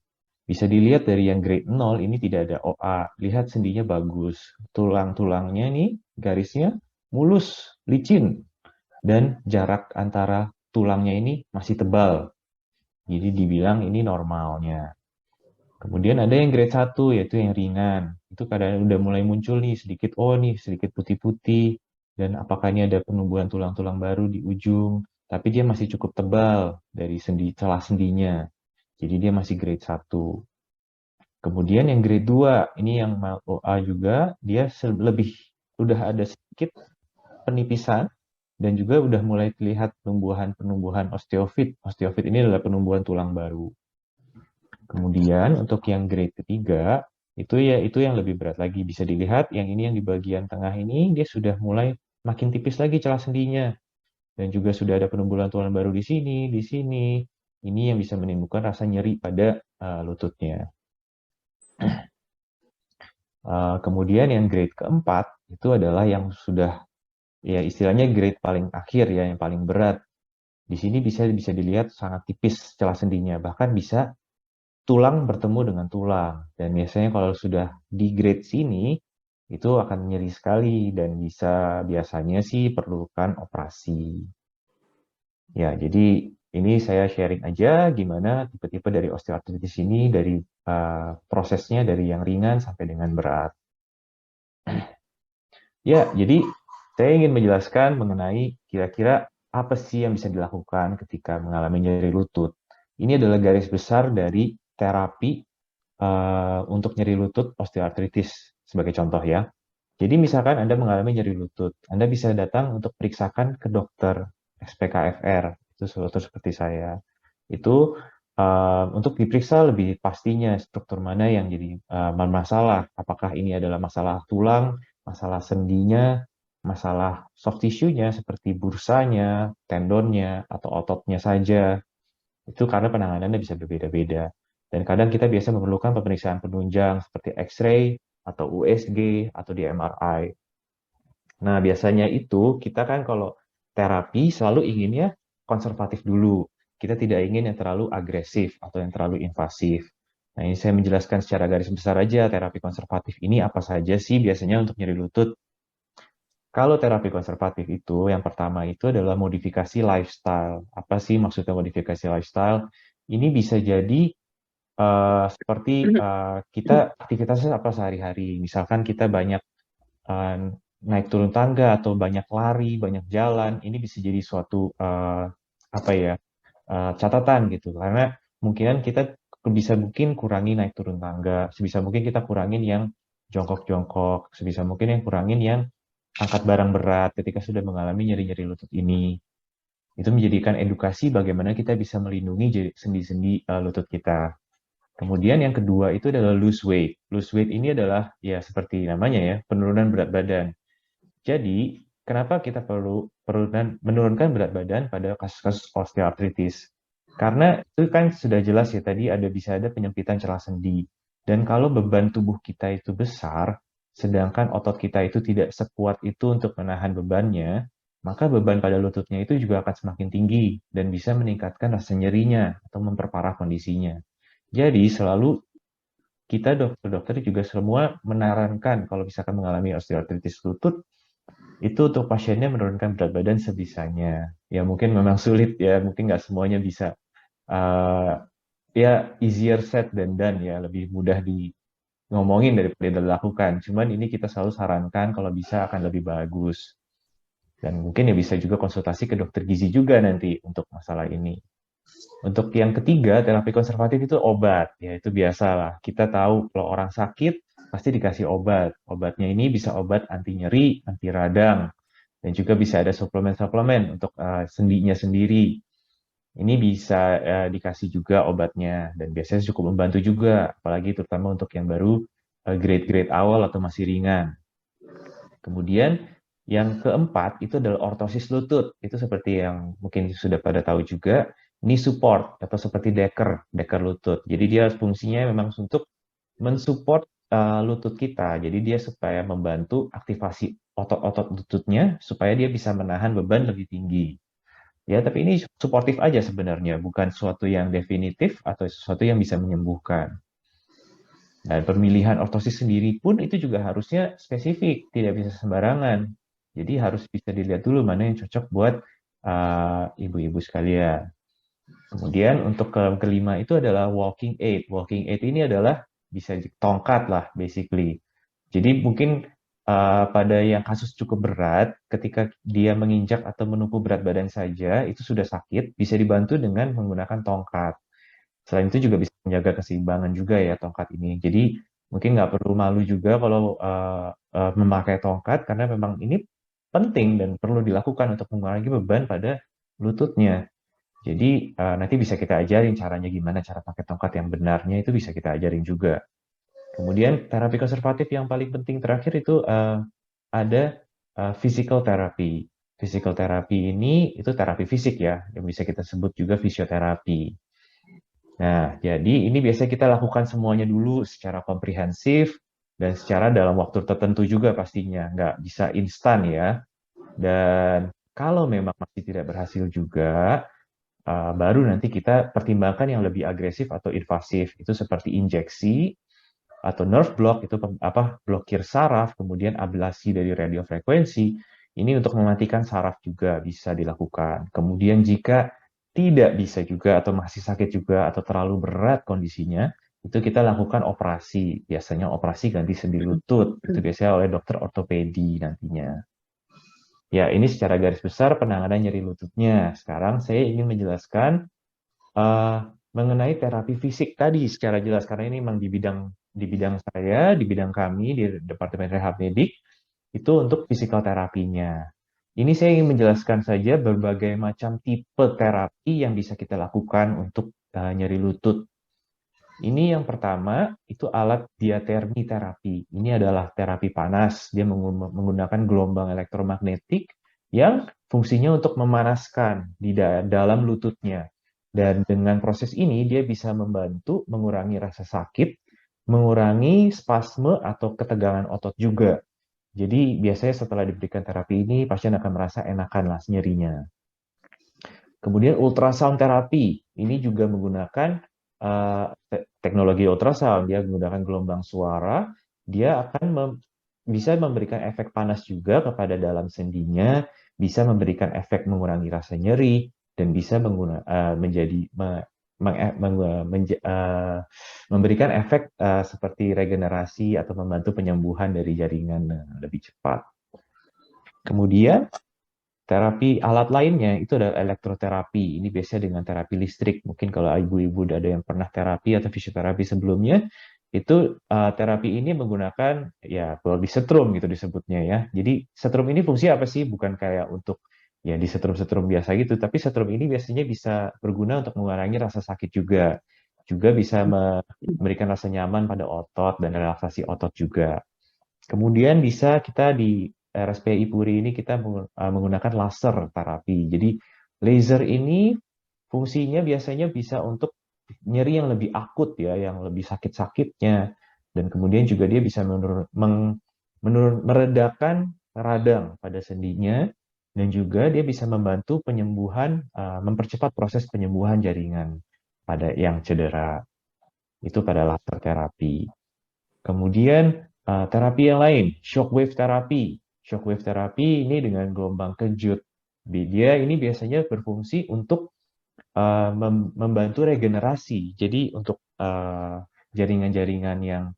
Bisa dilihat dari yang grade 0, ini tidak ada OA. Lihat sendinya bagus. Tulang-tulangnya nih, garisnya mulus, licin. Dan jarak antara tulangnya ini masih tebal. Jadi dibilang ini normalnya. Kemudian ada yang grade 1, yaitu yang ringan. Itu kadang udah mulai muncul nih sedikit, nih sedikit putih-putih. Dan apakah ini ada penumbuhan tulang-tulang baru di ujung. Tapi dia masih cukup tebal dari celah sendinya. Jadi dia masih grade 1. Kemudian yang grade 2, ini yang mild OA juga, dia udah ada sedikit penipisan dan juga udah mulai terlihat penumbuhan osteofit. Osteofit ini adalah penumbuhan tulang baru. Kemudian untuk yang grade ketiga, itu yang lebih berat lagi. Bisa dilihat yang ini yang di bagian tengah ini dia sudah mulai makin tipis lagi celah sendinya. Dan juga sudah ada penumbuhan tulang baru di sini, di sini. Ini yang bisa menimbulkan rasa nyeri pada lututnya. Kemudian yang grade keempat itu adalah yang sudah, ya istilahnya grade paling akhir ya, yang paling berat. Di sini bisa dilihat sangat tipis celah sendinya, bahkan bisa tulang bertemu dengan tulang. Dan biasanya kalau sudah di grade sini, itu akan nyeri sekali dan biasanya sih perlukan operasi. Ya, jadi ini saya sharing aja gimana tipe-tipe dari osteoartritis ini, dari prosesnya dari yang ringan sampai dengan berat. Ya, jadi saya ingin menjelaskan mengenai kira-kira apa sih yang bisa dilakukan ketika mengalami nyeri lutut. Ini adalah garis besar dari terapi untuk nyeri lutut osteoartritis sebagai contoh ya. Jadi misalkan Anda mengalami nyeri lutut, Anda bisa datang untuk periksakan ke dokter SPKFR, itu dokter seperti saya. Itu untuk diperiksa lebih pastinya struktur mana yang jadi masalah. Apakah ini adalah masalah tulang, masalah sendinya, masalah soft tissue-nya seperti bursanya, tendonnya, atau ototnya saja. Itu karena penanganannya bisa berbeda-beda. Dan kadang kita biasa memerlukan pemeriksaan penunjang seperti X-ray, atau USG, atau di MRI. Nah, biasanya itu kita kan kalau terapi selalu inginnya konservatif dulu. Kita tidak ingin yang terlalu agresif atau yang terlalu invasif. Nah, ini saya menjelaskan secara garis besar aja terapi konservatif ini apa saja sih biasanya untuk nyeri lutut. Kalau terapi konservatif itu, yang pertama itu adalah modifikasi lifestyle. Apa sih maksudnya modifikasi lifestyle? Ini bisa jadi seperti kita aktivitasnya apa sehari-hari. Misalkan kita banyak naik turun tangga atau banyak lari, banyak jalan. Ini bisa jadi suatu catatan gitu. Karena mungkin kita mungkin kurangi naik turun tangga, sebisa mungkin kita kurangin yang jongkok-jongkok, sebisa mungkin yang kurangin yang angkat barang berat ketika sudah mengalami nyeri-nyeri lutut ini. Itu menjadikan edukasi bagaimana kita bisa melindungi sendi-sendi lutut kita. Kemudian yang kedua itu adalah lose weight. Lose weight ini adalah ya seperti namanya ya, penurunan berat badan. Jadi, kenapa kita perlu menurunkan berat badan pada kasus-kasus osteoartritis? Karena itu kan sudah jelas ya tadi bisa ada penyempitan celah sendi. Dan kalau beban tubuh kita itu besar, sedangkan otot kita itu tidak sekuat itu untuk menahan bebannya, maka beban pada lututnya itu juga akan semakin tinggi dan bisa meningkatkan rasa nyerinya atau memperparah kondisinya. Jadi selalu kita dokter-dokter juga semua menyarankan kalau misalkan mengalami osteoartritis lutut, itu untuk pasiennya menurunkan berat badan sebisanya. Ya mungkin memang sulit ya, mungkin nggak semuanya bisa. Ya easier said than done ya, lebih mudah ngomongin daripada dilakukan. Cuman ini kita selalu sarankan kalau bisa akan lebih bagus. Dan mungkin ya bisa juga konsultasi ke dokter gizi juga nanti untuk masalah ini. Untuk yang ketiga, terapi konservatif itu obat. Ya itu biasalah. Kita tahu kalau orang sakit pasti dikasih obat. Obatnya ini bisa obat anti nyeri, anti radang, dan juga bisa ada suplemen-suplemen untuk sendinya sendiri. Ini bisa dikasih juga obatnya dan biasanya cukup membantu juga, apalagi terutama untuk yang baru grade-grade awal atau masih ringan. Kemudian yang keempat itu adalah ortosis lutut. Itu seperti yang mungkin sudah pada tahu juga, knee support atau seperti deker lutut. Jadi dia fungsinya memang untuk mensupport lutut kita. Jadi dia supaya membantu aktivasi otot-otot lututnya supaya dia bisa menahan beban lebih tinggi. Ya, tapi ini suportif aja sebenarnya, bukan sesuatu yang definitif atau sesuatu yang bisa menyembuhkan. Dan pemilihan ortosis sendiri pun itu juga harusnya spesifik, tidak bisa sembarangan. Jadi harus bisa dilihat dulu mana yang cocok buat ibu-ibu sekalian. Kemudian untuk kelima itu adalah walking aid. Walking aid ini adalah bisa tongkat lah basically. Jadi mungkin pada yang kasus cukup berat, ketika dia menginjak atau menumpu berat badan saja, itu sudah sakit, bisa dibantu dengan menggunakan tongkat. Selain itu juga bisa menjaga keseimbangan juga ya tongkat ini. Jadi mungkin nggak perlu malu juga kalau memakai tongkat, karena memang ini penting dan perlu dilakukan untuk mengurangi beban pada lututnya. Jadi nanti bisa kita ajarin caranya gimana cara pakai tongkat yang benarnya, itu bisa kita ajarin juga. Kemudian terapi konservatif yang paling penting terakhir itu ada physical therapy. Physical therapy ini itu terapi fisik ya, yang bisa kita sebut juga fisioterapi. Nah, jadi ini biasanya kita lakukan semuanya dulu secara komprehensif dan secara dalam waktu tertentu juga pastinya, nggak bisa instan ya. Dan kalau memang masih tidak berhasil juga, baru nanti kita pertimbangkan yang lebih agresif atau invasif, itu seperti injeksi, atau nerve block itu blokir saraf, kemudian ablasi dari radiofrekuensi. Ini untuk mematikan saraf juga bisa dilakukan. Kemudian jika tidak bisa juga atau masih sakit juga atau terlalu berat kondisinya, itu kita lakukan operasi. Biasanya operasi ganti sendi lutut. Itu biasanya oleh dokter ortopedi nantinya. Ya, ini secara garis besar penanganan nyeri lututnya. Sekarang saya ingin menjelaskan mengenai terapi fisik tadi secara jelas, karena ini memang di bidang saya, di bidang kami, di Departemen Rehab Medik, itu untuk physical terapinya. Ini saya ingin menjelaskan saja berbagai macam tipe terapi yang bisa kita lakukan untuk nyeri lutut. Ini yang pertama, itu alat diatermi terapi. Ini adalah terapi panas. Dia menggunakan gelombang elektromagnetik yang fungsinya untuk memanaskan di dalam lututnya. Dan dengan proses ini, dia bisa membantu mengurangi rasa sakit, mengurangi spasme atau ketegangan otot juga. Jadi biasanya setelah diberikan terapi ini, pasien akan merasa enakan lah nyerinya. Kemudian ultrasound terapi, ini juga menggunakan teknologi ultrasound. Dia menggunakan gelombang suara, dia akan bisa memberikan efek panas juga kepada dalam sendinya, bisa memberikan efek mengurangi rasa nyeri, dan bisa memberikan efek seperti regenerasi atau membantu penyembuhan dari jaringan lebih cepat. Kemudian terapi alat lainnya itu adalah elektroterapi. Ini biasanya dengan terapi listrik. Mungkin kalau ibu-ibu ada yang pernah terapi atau fisioterapi sebelumnya, itu terapi ini menggunakan ya body setrum gitu disebutnya ya. Jadi setrum ini fungsi apa sih? Bukan kayak untuk ya di setrum-setrum biasa gitu, tapi setrum ini biasanya bisa berguna untuk mengurangi rasa sakit juga. Juga bisa memberikan rasa nyaman pada otot dan relaksasi otot juga. Kemudian bisa kita di RSPI Puri ini kita menggunakan laser terapi. Jadi laser ini fungsinya biasanya bisa untuk nyeri yang lebih akut ya, yang lebih sakit-sakitnya. Dan kemudian juga dia bisa meredakan radang pada sendinya Dan juga dia bisa membantu penyembuhan, mempercepat proses penyembuhan jaringan pada yang cedera. Itu pada laser terapi. Kemudian terapi yang lain, shockwave terapi. Shockwave terapi ini dengan gelombang kejut. Dia ini biasanya berfungsi untuk membantu regenerasi. Jadi untuk jaringan-jaringan yang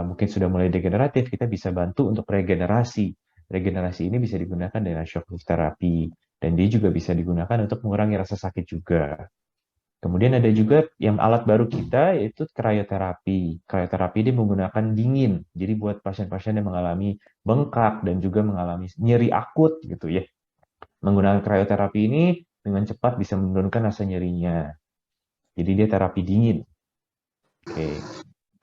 mungkin sudah mulai degeneratif, kita bisa bantu untuk regenerasi. Regenerasi ini bisa digunakan dengan shockwave terapi. Dan dia juga bisa digunakan untuk mengurangi rasa sakit juga. Kemudian ada juga yang alat baru kita, yaitu krioterapi. Krioterapi ini menggunakan dingin. Jadi buat pasien-pasien yang mengalami bengkak dan juga mengalami nyeri akut gitu ya. Menggunakan krioterapi ini dengan cepat bisa menurunkan rasa nyerinya. Jadi dia terapi dingin. Oke.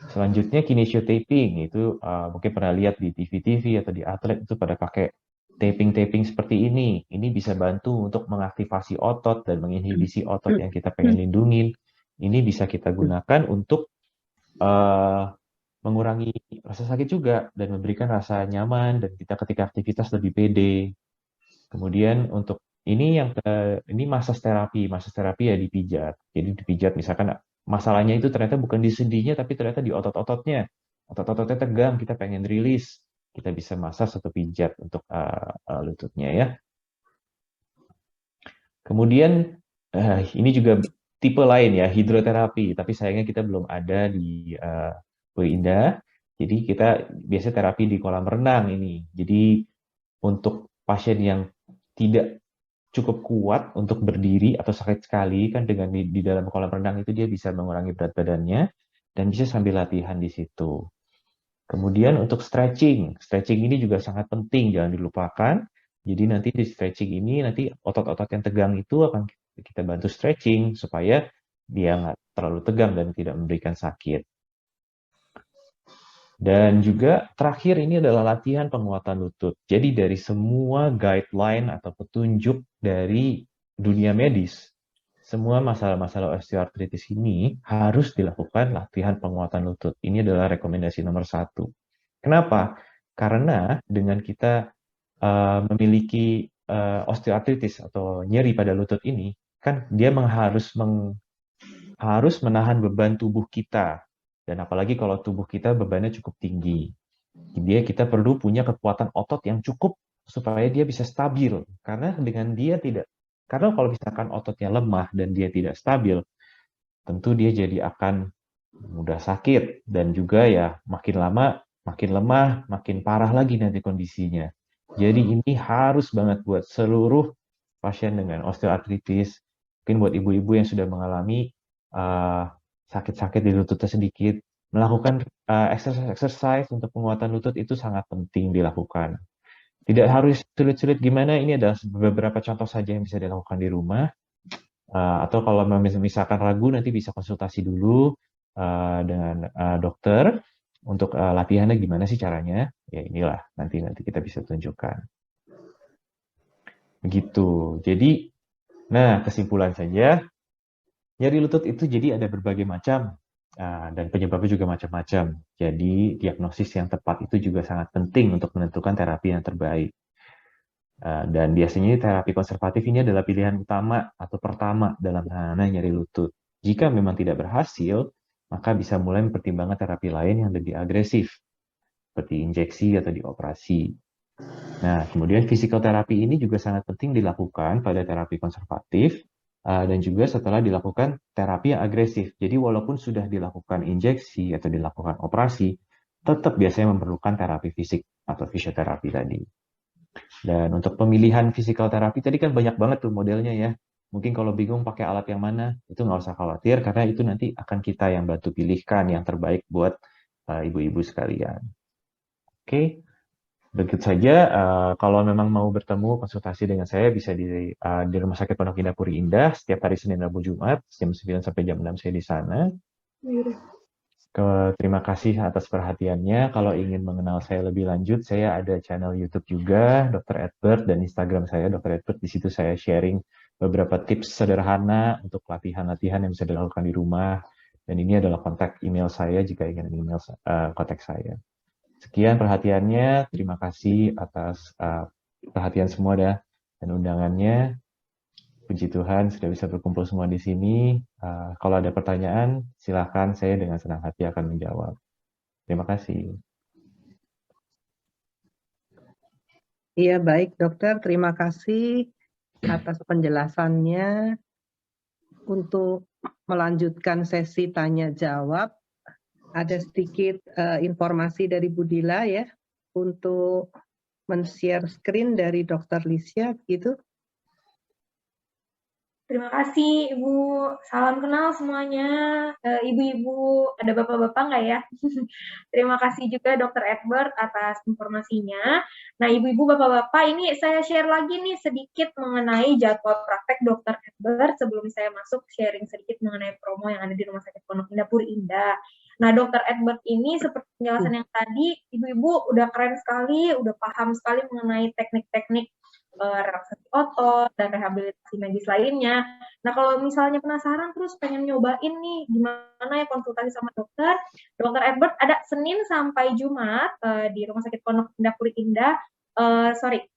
Selanjutnya kinesiotaping, itu mungkin pernah lihat di TV-TV atau di atlet itu pada pakai taping-taping seperti ini. Ini bisa bantu untuk mengaktifasi otot dan menginhibisi otot yang kita pengen lindungin. Ini bisa kita gunakan untuk mengurangi rasa sakit juga dan memberikan rasa nyaman dan kita ketika aktivitas lebih pede. Kemudian untuk ini ini massage terapi. Massage terapi ya dipijat. Jadi dipijat misalkan masalahnya itu ternyata bukan di sendinya tapi ternyata di otot-ototnya. Otot-ototnya tegang, kita pengen rilis. Kita bisa massage atau pijat untuk lututnya ya. Kemudian ini juga tipe lain ya, hidroterapi. Tapi sayangnya kita belum ada di UI Indah. Jadi kita biasanya terapi di kolam renang ini. Jadi untuk pasien yang tidak cukup kuat untuk berdiri atau sakit sekali, kan dengan di dalam kolam renang itu dia bisa mengurangi berat badannya dan bisa sambil latihan di situ. Kemudian untuk stretching ini juga sangat penting, jangan dilupakan. Jadi nanti di stretching ini nanti otot-otot yang tegang itu akan kita bantu stretching supaya dia nggak terlalu tegang dan tidak memberikan sakit. Dan juga terakhir ini adalah latihan penguatan lutut. Jadi dari semua guideline atau petunjuk dari dunia medis, semua masalah-masalah osteoartritis ini harus dilakukan latihan penguatan lutut. Ini adalah rekomendasi nomor 1. Kenapa? Karena dengan kita memiliki osteoartritis atau nyeri pada lutut ini, kan dia harus menahan beban tubuh kita. Dan apalagi kalau tubuh kita bebannya cukup tinggi. Jadi kita perlu punya kekuatan otot yang cukup supaya dia bisa stabil. Karena karena kalau misalkan ototnya lemah dan dia tidak stabil, tentu dia jadi akan mudah sakit dan juga ya makin lama makin lemah, makin parah lagi nanti kondisinya. Jadi ini harus banget buat seluruh pasien dengan osteoartritis, mungkin buat ibu-ibu yang sudah mengalami sakit-sakit di lututnya sedikit, melakukan exercise untuk penguatan lutut itu sangat penting dilakukan. Tidak harus sulit-sulit gimana, ini adalah beberapa contoh saja yang bisa dilakukan di rumah. Atau kalau misalkan ragu, nanti bisa konsultasi dulu dengan dokter untuk latihannya gimana sih caranya. Ya inilah, nanti kita bisa tunjukkan. Begitu. Jadi, nah kesimpulan saja, nyeri lutut itu jadi ada berbagai macam. Dan penyebabnya juga macam-macam. Jadi diagnosis yang tepat itu juga sangat penting untuk menentukan terapi yang terbaik. Dan biasanya terapi konservatif ini adalah pilihan utama atau pertama dalam penanganan nyeri lutut. Jika memang tidak berhasil, maka bisa mulai mempertimbangkan terapi lain yang lebih agresif, seperti injeksi atau dioperasi. Nah, kemudian fisikoterapi ini juga sangat penting dilakukan pada terapi konservatif, dan juga setelah dilakukan terapi yang agresif. Jadi walaupun sudah dilakukan injeksi atau dilakukan operasi, tetap biasanya memerlukan terapi fisik atau fisioterapi tadi. Dan untuk pemilihan physical therapy tadi kan banyak banget tuh modelnya ya. Mungkin kalau bingung pakai alat yang mana, itu nggak usah khawatir karena itu nanti akan kita yang bantu pilihkan yang terbaik buat ibu-ibu sekalian. Oke. Begitu saja, kalau memang mau bertemu konsultasi dengan saya bisa di Rumah Sakit Pondok Indah Puri Indah setiap hari Senin, Rabu, Jumat jam 9 sampai jam 6 saya di sana. Terima kasih atas perhatiannya. Kalau ingin mengenal saya lebih lanjut, saya ada channel YouTube juga, Dr. Edbert, dan Instagram saya Dr. Edbert. Di situ saya sharing beberapa tips sederhana untuk latihan-latihan yang bisa dilakukan di rumah. Dan ini adalah kontak email saya jika ingin email kontak saya. Sekian perhatiannya, terima kasih atas perhatian semua dah. dan undangannya. Puji Tuhan sudah bisa berkumpul semua di sini. Kalau ada pertanyaan, silakan, saya dengan senang hati akan menjawab. Terima kasih. Iya, baik dokter, terima kasih atas penjelasannya. Untuk melanjutkan sesi tanya jawab, ada sedikit informasi dari Bu Dila ya, untuk men-share screen dari Dr. Lisya, gitu. Terima kasih Ibu, salam kenal semuanya, Ibu-ibu, ada bapak-bapak nggak ya? Terima kasih juga Dr. Edward atas informasinya. Nah Ibu-ibu, bapak-bapak, ini saya share lagi nih sedikit mengenai jadwal praktek Dr. Edward sebelum saya masuk sharing sedikit mengenai promo yang ada di Rumah Sakit Pondok Indah Puri Indah. Nah Dr. Edward ini seperti penjelasan yang tadi, Ibu-ibu udah keren sekali, udah paham sekali mengenai teknik-teknik relaksasi otot dan rehabilitasi medis lainnya. Nah kalau misalnya penasaran terus pengen nyobain nih gimana ya konsultasi sama dokter, Dr. Edward ada Senin sampai Jumat di Rumah Sakit Pondok Indah Puri Indah.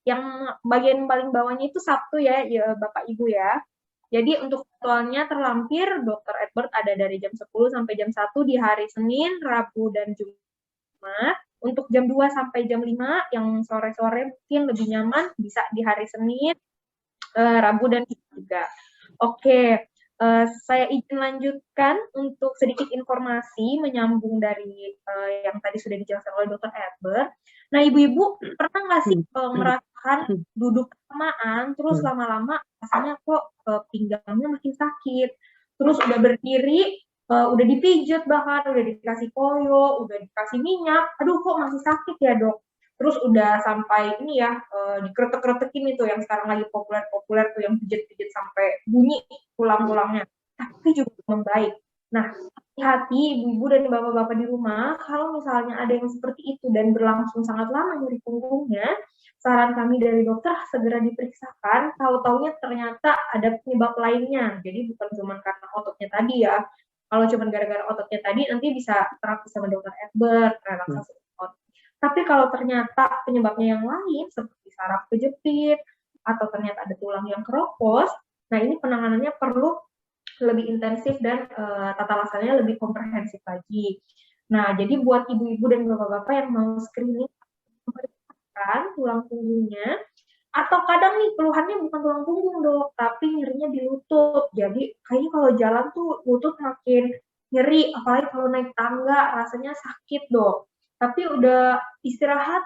Yang bagian paling bawahnya itu Sabtu ya Bapak Ibu ya. Jadi untuk jadwalnya terlampir Dr. Edward ada dari jam 10 sampai jam 1 di hari Senin, Rabu, dan Jumat. Untuk jam 2 sampai jam 5 yang sore-sore mungkin lebih nyaman bisa di hari Senin, Rabu, dan Jumat juga. Oke, saya izin lanjutkan untuk sedikit informasi menyambung dari yang tadi sudah dijelaskan oleh Dr. Edward. Nah, Ibu-ibu pernah nggak sih merasakan duduk kelamaan, terus lama-lama rasanya kok pinggangnya makin sakit, terus udah berdiri, udah dipijat bahkan, udah dikasih koyo, udah dikasih minyak, aduh kok masih sakit ya dok. Terus udah sampai ini ya, dikretek-kretekin itu yang sekarang lagi populer-populer tuh yang pijat-pijat sampai bunyi tulang-tulangnya. Tapi juga belum baik. Nah, hati-hati ibu-ibu dan bapak-bapak di rumah, kalau misalnya ada yang seperti itu dan berlangsung sangat lama nyeri punggungnya, saran kami dari dokter segera diperiksakan, tahu-taunya ternyata ada penyebab lainnya. Jadi bukan cuma karena ototnya tadi ya. Kalau cuma gara-gara ototnya tadi, nanti bisa terapi sama dokter Edward, relaksasi otot. Tapi kalau ternyata penyebabnya yang lain, seperti saraf kejepit, atau ternyata ada tulang yang keropos, nah ini penanganannya perlu lebih intensif dan tata laksananya lebih komprehensif lagi. Nah, jadi buat ibu-ibu dan bapak-bapak yang mau screening, memeriksakan tulang punggungnya, atau kadang nih keluhannya bukan tulang punggung dok, tapi nyerinya di lutut. Jadi kayaknya kalau jalan tuh lutut makin nyeri, apalagi kalau naik tangga rasanya sakit dok. Tapi udah istirahat,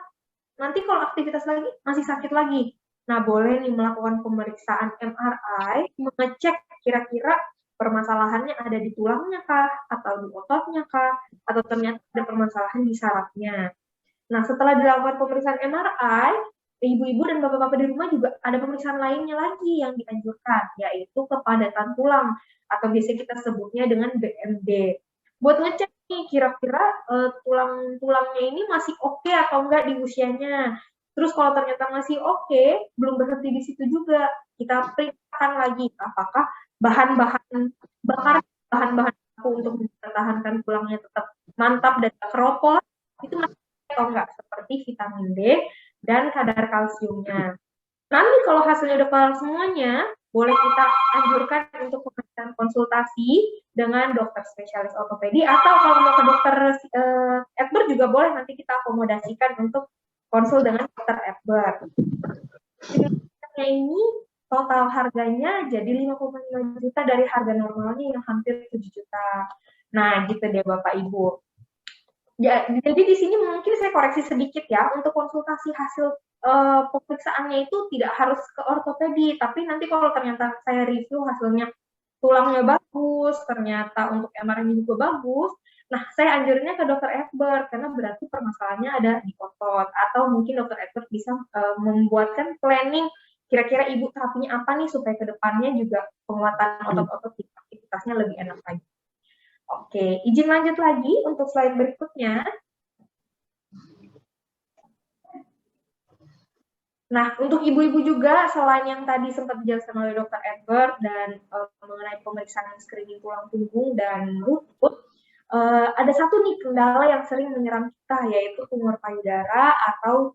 nanti kalau aktivitas lagi masih sakit lagi. Nah boleh nih melakukan pemeriksaan MRI, mengecek kira-kira permasalahannya ada di tulangnya kah, atau di ototnya kah, atau ternyata ada permasalahan di sarafnya. Nah setelah dilakukan pemeriksaan MRI, ibu-ibu dan bapak-bapak di rumah juga ada pemeriksaan lainnya lagi yang dianjurkan, yaitu kepadatan tulang, atau biasa kita sebutnya dengan BMD. Buat ngecek nih, kira-kira tulang-tulangnya ini masih oke atau enggak di usianya. Terus kalau ternyata masih oke, belum berhenti di situ juga, kita periksakan lagi apakah bahan-bahan baku untuk mempertahankan tulangnya tetap mantap dan keropos, itu masih atau enggak, seperti vitamin D dan kadar kalsiumnya. Nanti kalau hasilnya udah kelar semuanya, boleh kita anjurkan untuk pemeriksaan konsultasi dengan dokter spesialis ortopedi, atau kalau mau ke dokter Edward juga boleh, nanti kita akomodasikan untuk konsul dengan dokter Edward. Ini total harganya jadi 5,5 juta dari harga normalnya yang hampir 7 juta. Nah, gitu deh Bapak Ibu. Ya, jadi di sini mungkin saya koreksi sedikit ya, untuk konsultasi hasil pemeriksaannya itu tidak harus ke ortopedi, tapi nanti kalau ternyata saya review hasilnya tulangnya bagus, ternyata untuk MRI juga bagus, nah saya anjurnya ke dokter Edward karena berarti permasalahannya ada di otot, atau mungkin dokter Edward bisa membuatkan planning kira-kira ibu terapinya apa nih supaya ke depannya juga penguatan otot-otot aktivitasnya lebih enak lagi. Oke, izin lanjut lagi untuk slide berikutnya. Nah, untuk ibu-ibu juga, selain yang tadi sempat dijelaskan oleh Dr. Edward dan mengenai pemeriksaan screening tulang punggung dan lutut, ada satu nih kendala yang sering menyerang kita, yaitu tumor payudara atau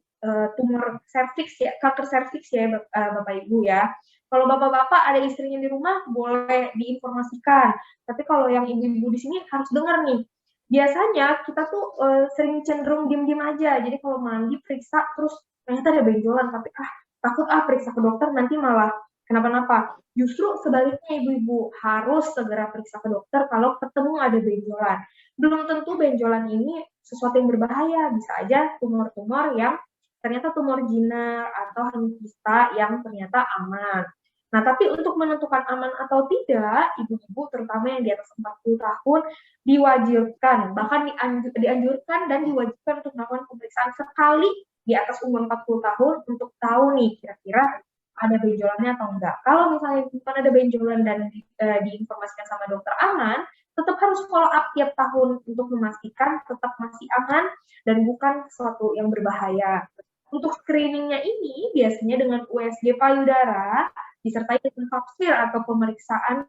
tumor serviks ya, kanker serviks ya Bapak Ibu ya. Kalau bapak-bapak ada istrinya di rumah boleh diinformasikan. Tapi kalau yang ibu-ibu di sini harus dengar nih. Biasanya kita tuh sering cenderung diem-diem aja. Jadi kalau mandi periksa terus ternyata ada benjolan, tapi takut periksa ke dokter nanti malah kenapa-napa. Justru sebaliknya ibu-ibu harus segera periksa ke dokter kalau ketemu ada benjolan. Belum tentu benjolan ini sesuatu yang berbahaya, bisa aja tumor-tumor yang ternyata tumor jinak atau hanya kista yang ternyata aman. Nah, tapi untuk menentukan aman atau tidak, ibu-ibu terutama yang di atas 40 tahun diwajibkan, bahkan dianjurkan dan diwajibkan untuk melakukan pemeriksaan sekali di atas umur 40 tahun untuk tahu nih kira-kira ada benjolannya atau enggak. Kalau misalnya bukan ada benjolan dan diinformasikan sama dokter aman, tetap harus follow up tiap tahun untuk memastikan tetap masih aman dan bukan sesuatu yang berbahaya. Untuk screeningnya ini biasanya dengan USG payudara disertai dengan pap smear atau pemeriksaan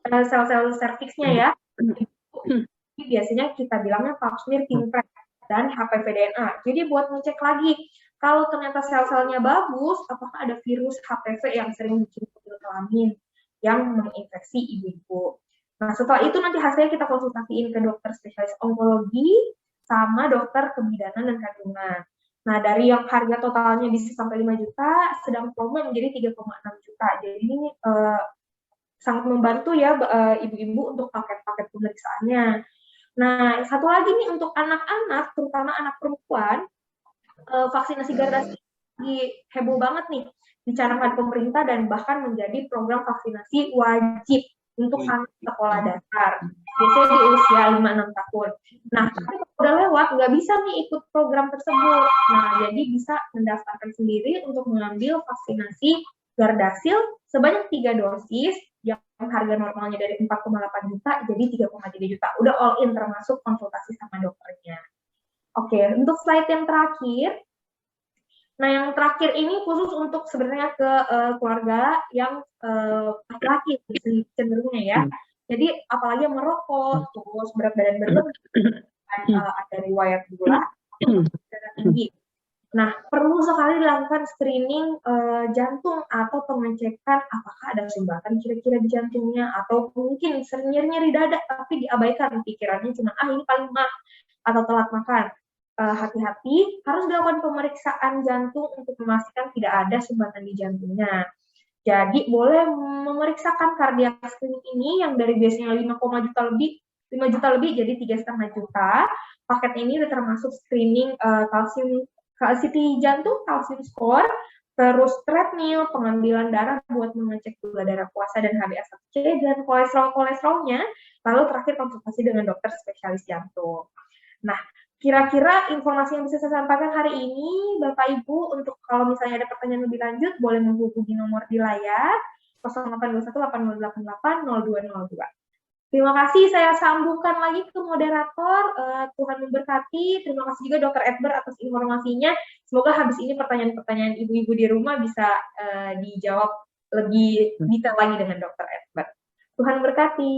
sel-sel serviksnya ya. Biasanya kita bilangnya pap smear Kinpret dan HPV DNA. Jadi buat ngecek lagi kalau ternyata sel-selnya bagus, apakah ada virus HPV yang sering bikin kelamin yang menginfeksi ibu-ibu. Nah, setelah itu nanti hasilnya kita konsultasiin ke dokter spesialis onkologi sama dokter kebidanan dan kandungan. Nah, dari yang harga totalnya bisa sampai 5 juta, sedang promo menjadi 3,6 juta. Jadi ini sangat membantu ya ibu-ibu untuk paket-paket pemeriksaannya. Nah, satu lagi nih untuk anak-anak, terutama anak perempuan, vaksinasi gardasi heboh banget nih dicanangkan pemerintah dan bahkan menjadi program vaksinasi wajib untuk anak sekolah dasar. Biasanya di usia 5-6 tahun. Nah, tapi kalau udah lewat, nggak bisa nih ikut program tersebut. Nah, jadi bisa mendaftarkan sendiri untuk mengambil vaksinasi Gardasil sebanyak 3 dosis yang harga normalnya dari 4,8 juta jadi 3,3 juta. Udah all in termasuk konsultasi sama dokternya. Oke, untuk slide yang terakhir. Nah, yang terakhir ini khusus untuk sebenarnya ke keluarga yang laki-laki cenderungnya ya. Jadi apalagi yang merokok, terus berat badan berlebih, ada riwayat gula, atau darah tinggi. Nah, perlu sekali dilakukan screening jantung atau pengecekan apakah ada sumbatan kira-kira di jantungnya, atau mungkin sering nyeri-nyeri dada tapi diabaikan pikirannya cuma ini paling mah atau telat makan. Hati-hati, harus dilakukan pemeriksaan jantung untuk memastikan tidak ada sumbatan di jantungnya. Jadi boleh memeriksakan kardiak screening ini yang dari biasanya 5 juta lebih jadi 3,5 juta. Paket ini termasuk screening CT jantung, kalsium score, terus treadmill, pengambilan darah buat mengecek gula darah puasa dan HbA1c dan kolesterolnya, lalu terakhir konsultasi dengan dokter spesialis jantung. Nah, kira-kira informasi yang bisa saya sampaikan hari ini, Bapak Ibu, untuk kalau misalnya ada pertanyaan lebih lanjut, boleh menghubungi nomor di layar 0821-8088-0202. Terima kasih, saya sambungkan lagi ke moderator. Tuhan memberkati. Terima kasih juga Dr. Edbert atas informasinya. Semoga habis ini pertanyaan-pertanyaan ibu-ibu di rumah bisa dijawab lebih detail lagi dengan Dr. Edbert. Tuhan memberkati.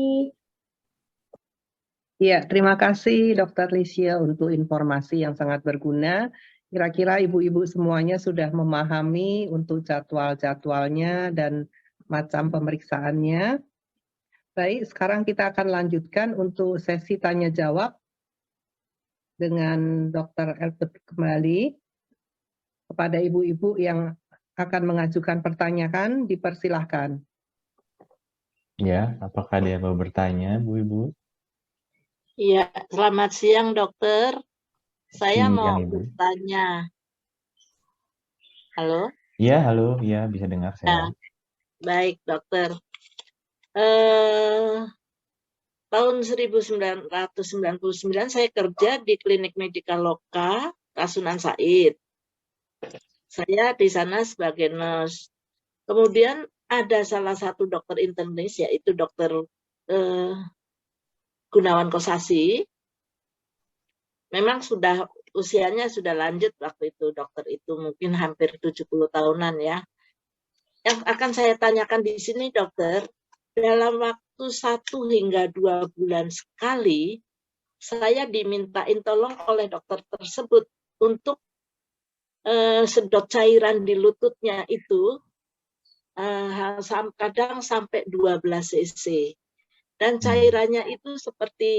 Ya, terima kasih Dr. Licia untuk informasi yang sangat berguna. Kira-kira ibu-ibu semuanya sudah memahami untuk jadwal-jadwalnya dan macam pemeriksaannya. Baik, sekarang kita akan lanjutkan untuk sesi tanya-jawab dengan Dr. Albert kembali. Kepada ibu-ibu yang akan mengajukan pertanyaan, dipersilahkan. Ya, apakah ada yang mau bertanya, Bu-Ibu? Iya, selamat siang dokter. Saya Siang, mau Ibu. bertanya. Halo? Iya, halo. Iya, bisa dengar saya. Ya, baik dokter. Tahun 1999 saya kerja di Klinik Medika Loka, Rasunan Said. Saya di sana sebagai nurse. Kemudian ada salah satu dokter internis, yaitu dokter Gunawan Kosasi. Memang usianya sudah lanjut waktu itu, dokter itu mungkin hampir 70 tahunan ya. Yang akan saya tanyakan di sini dokter, dalam waktu 1 hingga 2 bulan sekali saya dimintain tolong oleh dokter tersebut untuk sedot cairan di lututnya itu kadang sampai 12 cc. Dan cairannya itu seperti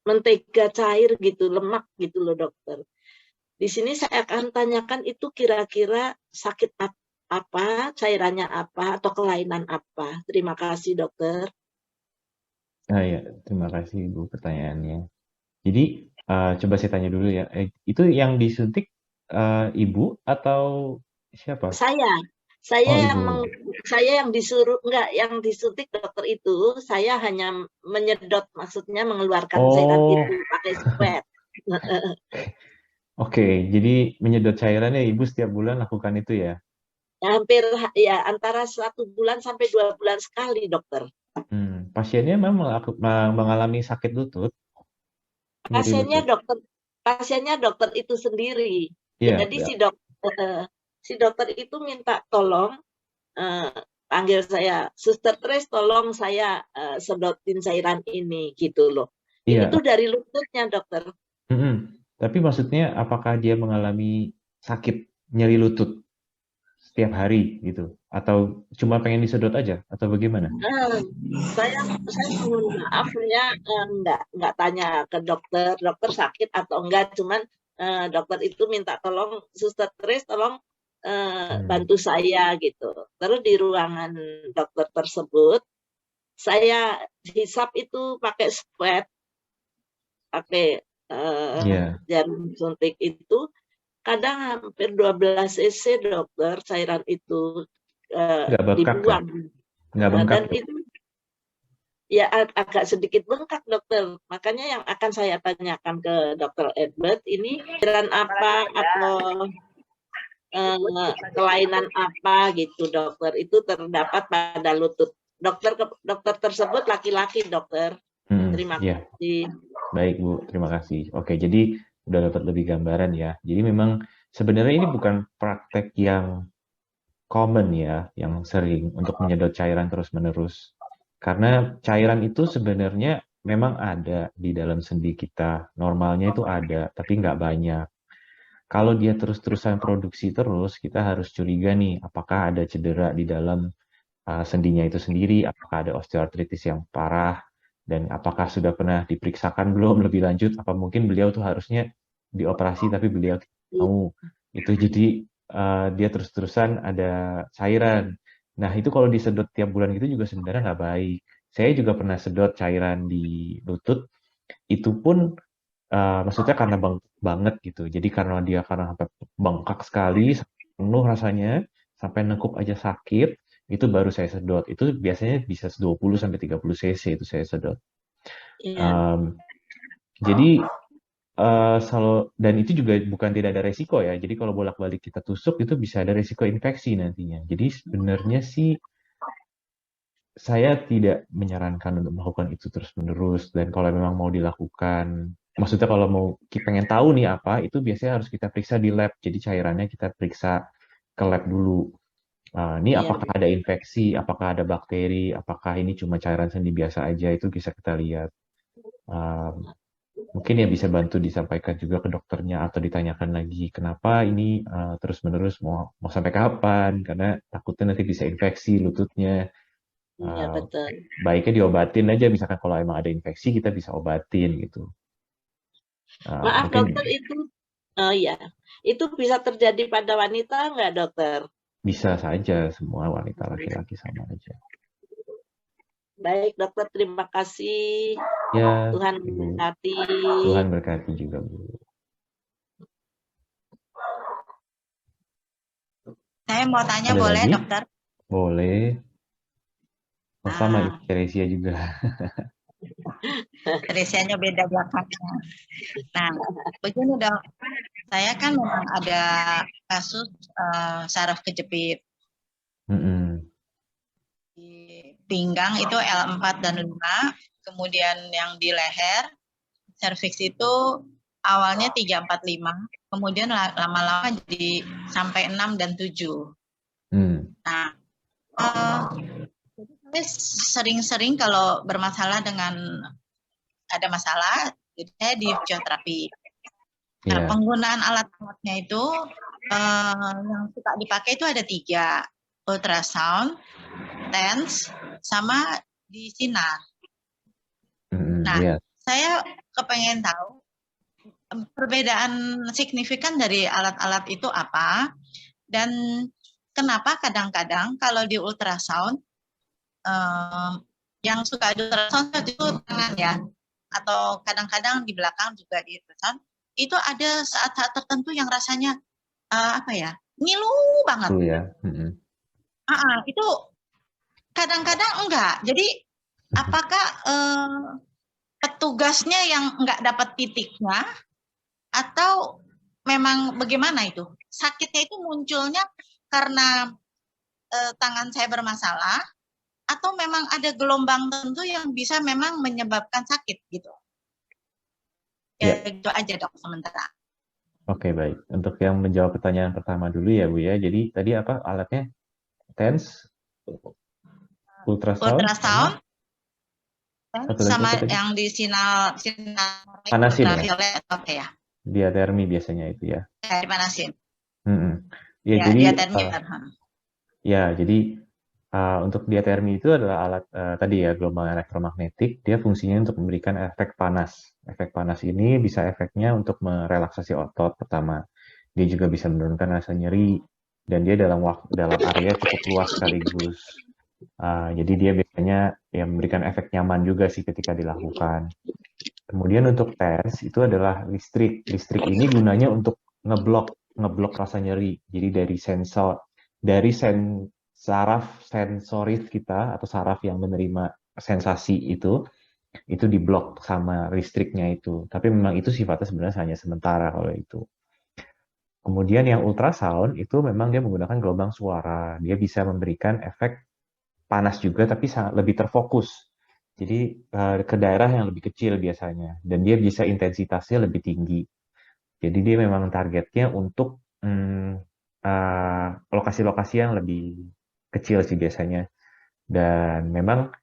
mentega cair gitu, lemak gitu loh dokter. Di sini saya akan tanyakan itu kira-kira sakit apa, cairannya apa, atau kelainan apa. Terima kasih dokter. Ya, terima kasih Ibu pertanyaannya. Jadi coba saya tanya dulu ya, itu yang disuntik Ibu atau siapa? Saya Ibu. saya yang disuruh yang disuntik dokter itu, saya hanya menyedot, maksudnya mengeluarkan cairan itu pakai swab. Oke, jadi menyedot cairannya Ibu setiap bulan lakukan itu ya? Hampir ya antara 1 bulan sampai 2 bulan sekali dokter. Pasiennya memang mengalami sakit lutut? Pasiennya dokter itu sendiri. Iya, Jadi si dokter itu minta tolong, panggil saya, Suster Tres tolong saya sedotin cairan ini gitu loh. Iya. Ini tuh dari lututnya dokter. Tapi maksudnya apakah dia mengalami sakit nyeri lutut setiap hari gitu? Atau cuma pengen disedot aja? Atau bagaimana? Saya mohon maaf ya, nggak tanya ke dokter sakit atau enggak, cuman dokter itu minta tolong, Suster Tres tolong bantu saya gitu. Terus di ruangan dokter tersebut, saya hisap itu pakai swab, pakai jarum suntik itu, kadang hampir 12 cc dokter, cairan itu dibuang. Nggak bengkak, dan itu ya agak sedikit bengkak dokter. Makanya yang akan saya tanyakan ke dokter Edward, ini cairan apa atau kelainan apa gitu dokter, itu terdapat pada lutut. Dokter tersebut laki-laki dokter. Terima kasih. Baik Bu, terima kasih. Oke, jadi udah dapat lebih gambaran ya. Jadi memang sebenarnya ini bukan praktek yang common ya, yang sering untuk menyedot cairan terus-menerus. Karena cairan itu sebenarnya memang ada di dalam sendi kita. Normalnya itu ada, tapi nggak banyak. Kalau dia terus-terusan produksi terus, kita harus curiga nih, apakah ada cedera di dalam sendinya itu sendiri, apakah ada osteoartritis yang parah, dan apakah sudah pernah diperiksakan belum lebih lanjut, apa mungkin beliau tuh harusnya dioperasi tapi beliau mau. Itu jadi dia terus-terusan ada cairan. Nah itu kalau disedot tiap bulan gitu juga sebenarnya nggak baik. Saya juga pernah sedot cairan di lutut, itu pun maksudnya karena banget gitu. Jadi karena sampai bengkak sekali, penuh rasanya, sampai nengkup aja sakit, itu baru saya sedot. Itu biasanya bisa 20-30 cc itu saya sedot. Jadi dan itu juga bukan tidak ada resiko ya. Jadi kalau bolak-balik kita tusuk itu bisa ada resiko infeksi nantinya. Jadi sebenarnya sih saya tidak menyarankan untuk melakukan itu terus-menerus. Dan kalau memang mau dilakukan, maksudnya kalau mau pengen tahu nih apa, itu biasanya harus kita periksa di lab. Jadi cairannya kita periksa ke lab dulu. Ini apakah ada infeksi, apakah ada bakteri, apakah ini cuma cairan sendi biasa aja, itu bisa kita lihat. Mungkin ya bisa bantu disampaikan juga ke dokternya atau ditanyakan lagi kenapa ini terus-menerus mau sampai kapan, karena takutnya nanti bisa infeksi lututnya. Betul. Baiknya diobatin aja, misalkan kalau emang ada infeksi kita bisa obatin gitu. Maaf dokter, itu bisa terjadi pada wanita nggak dokter? Bisa saja, semua wanita laki-laki sama aja. Baik dokter, terima kasih. Ya, Tuhan memberkati. Tuhan berkati juga Bu. Saya mau tanya, ada boleh lagi? Dokter? Boleh. Sama Ibu Teresia juga. Teresianya beda belakangnya. Nah, begini dok, saya kan memang ada kasus saraf kejepit. Di pinggang itu L4 dan 5, kemudian yang di leher, serviks itu awalnya 3, 4, 5, kemudian lama-lama jadi sampai 6 dan 7. Nah, sering-sering kalau bermasalah dengan ada masalah, jadi saya di fisioterapi. Nah, Iya. penggunaan alat-alatnya itu yang suka dipakai itu ada 3, ultrasound, TENS, sama di sinar. Nah, Iya. saya kepengen tahu perbedaan signifikan dari alat-alat itu apa, dan kenapa kadang-kadang kalau di ultrasound, yang suka di ultrasound itu tangan ya, atau kadang-kadang di belakang juga di ultrasound, itu ada saat-saat tertentu yang rasanya apa ya, ngilu banget. Itu ya. Itu kadang-kadang enggak. Jadi apakah petugasnya yang enggak dapat titiknya, atau memang bagaimana itu? Sakitnya itu munculnya karena tangan saya bermasalah, atau memang ada gelombang tertentu yang bisa memang menyebabkan sakit gitu? Ya, itu aja dok sementara. Oke, baik. Untuk yang menjawab pertanyaan pertama dulu ya Bu ya. Jadi tadi apa alatnya? TENS, ultrasound, sama yang di sinar panasin ya? ultraviolet apa ya? Diatermi biasanya itu ya. Dipanasin. Ya, Ya, jadi diatermi. jadi untuk diatermi itu adalah alat tadi ya, gelombang elektromagnetik. Dia fungsinya untuk memberikan efek panas. Efek panas ini bisa efeknya untuk merelaksasi otot pertama. Dia juga bisa menurunkan rasa nyeri, dan dia dalam area cukup luas sekaligus. Jadi dia biasanya ya memberikan efek nyaman juga sih ketika dilakukan. Kemudian untuk TENS itu adalah listrik. Listrik ini gunanya untuk ngeblok rasa nyeri. Jadi dari saraf sensoris kita atau saraf yang menerima sensasi itu diblok sama listriknya itu. Tapi memang itu sifatnya sebenarnya hanya sementara kalau itu. Kemudian yang ultrasound itu memang dia menggunakan gelombang suara. Dia bisa memberikan efek panas juga, tapi lebih terfokus. Jadi ke daerah yang lebih kecil biasanya. Dan dia bisa intensitasnya lebih tinggi. Jadi dia memang targetnya untuk lokasi-lokasi yang lebih kecil sih biasanya. Dan memang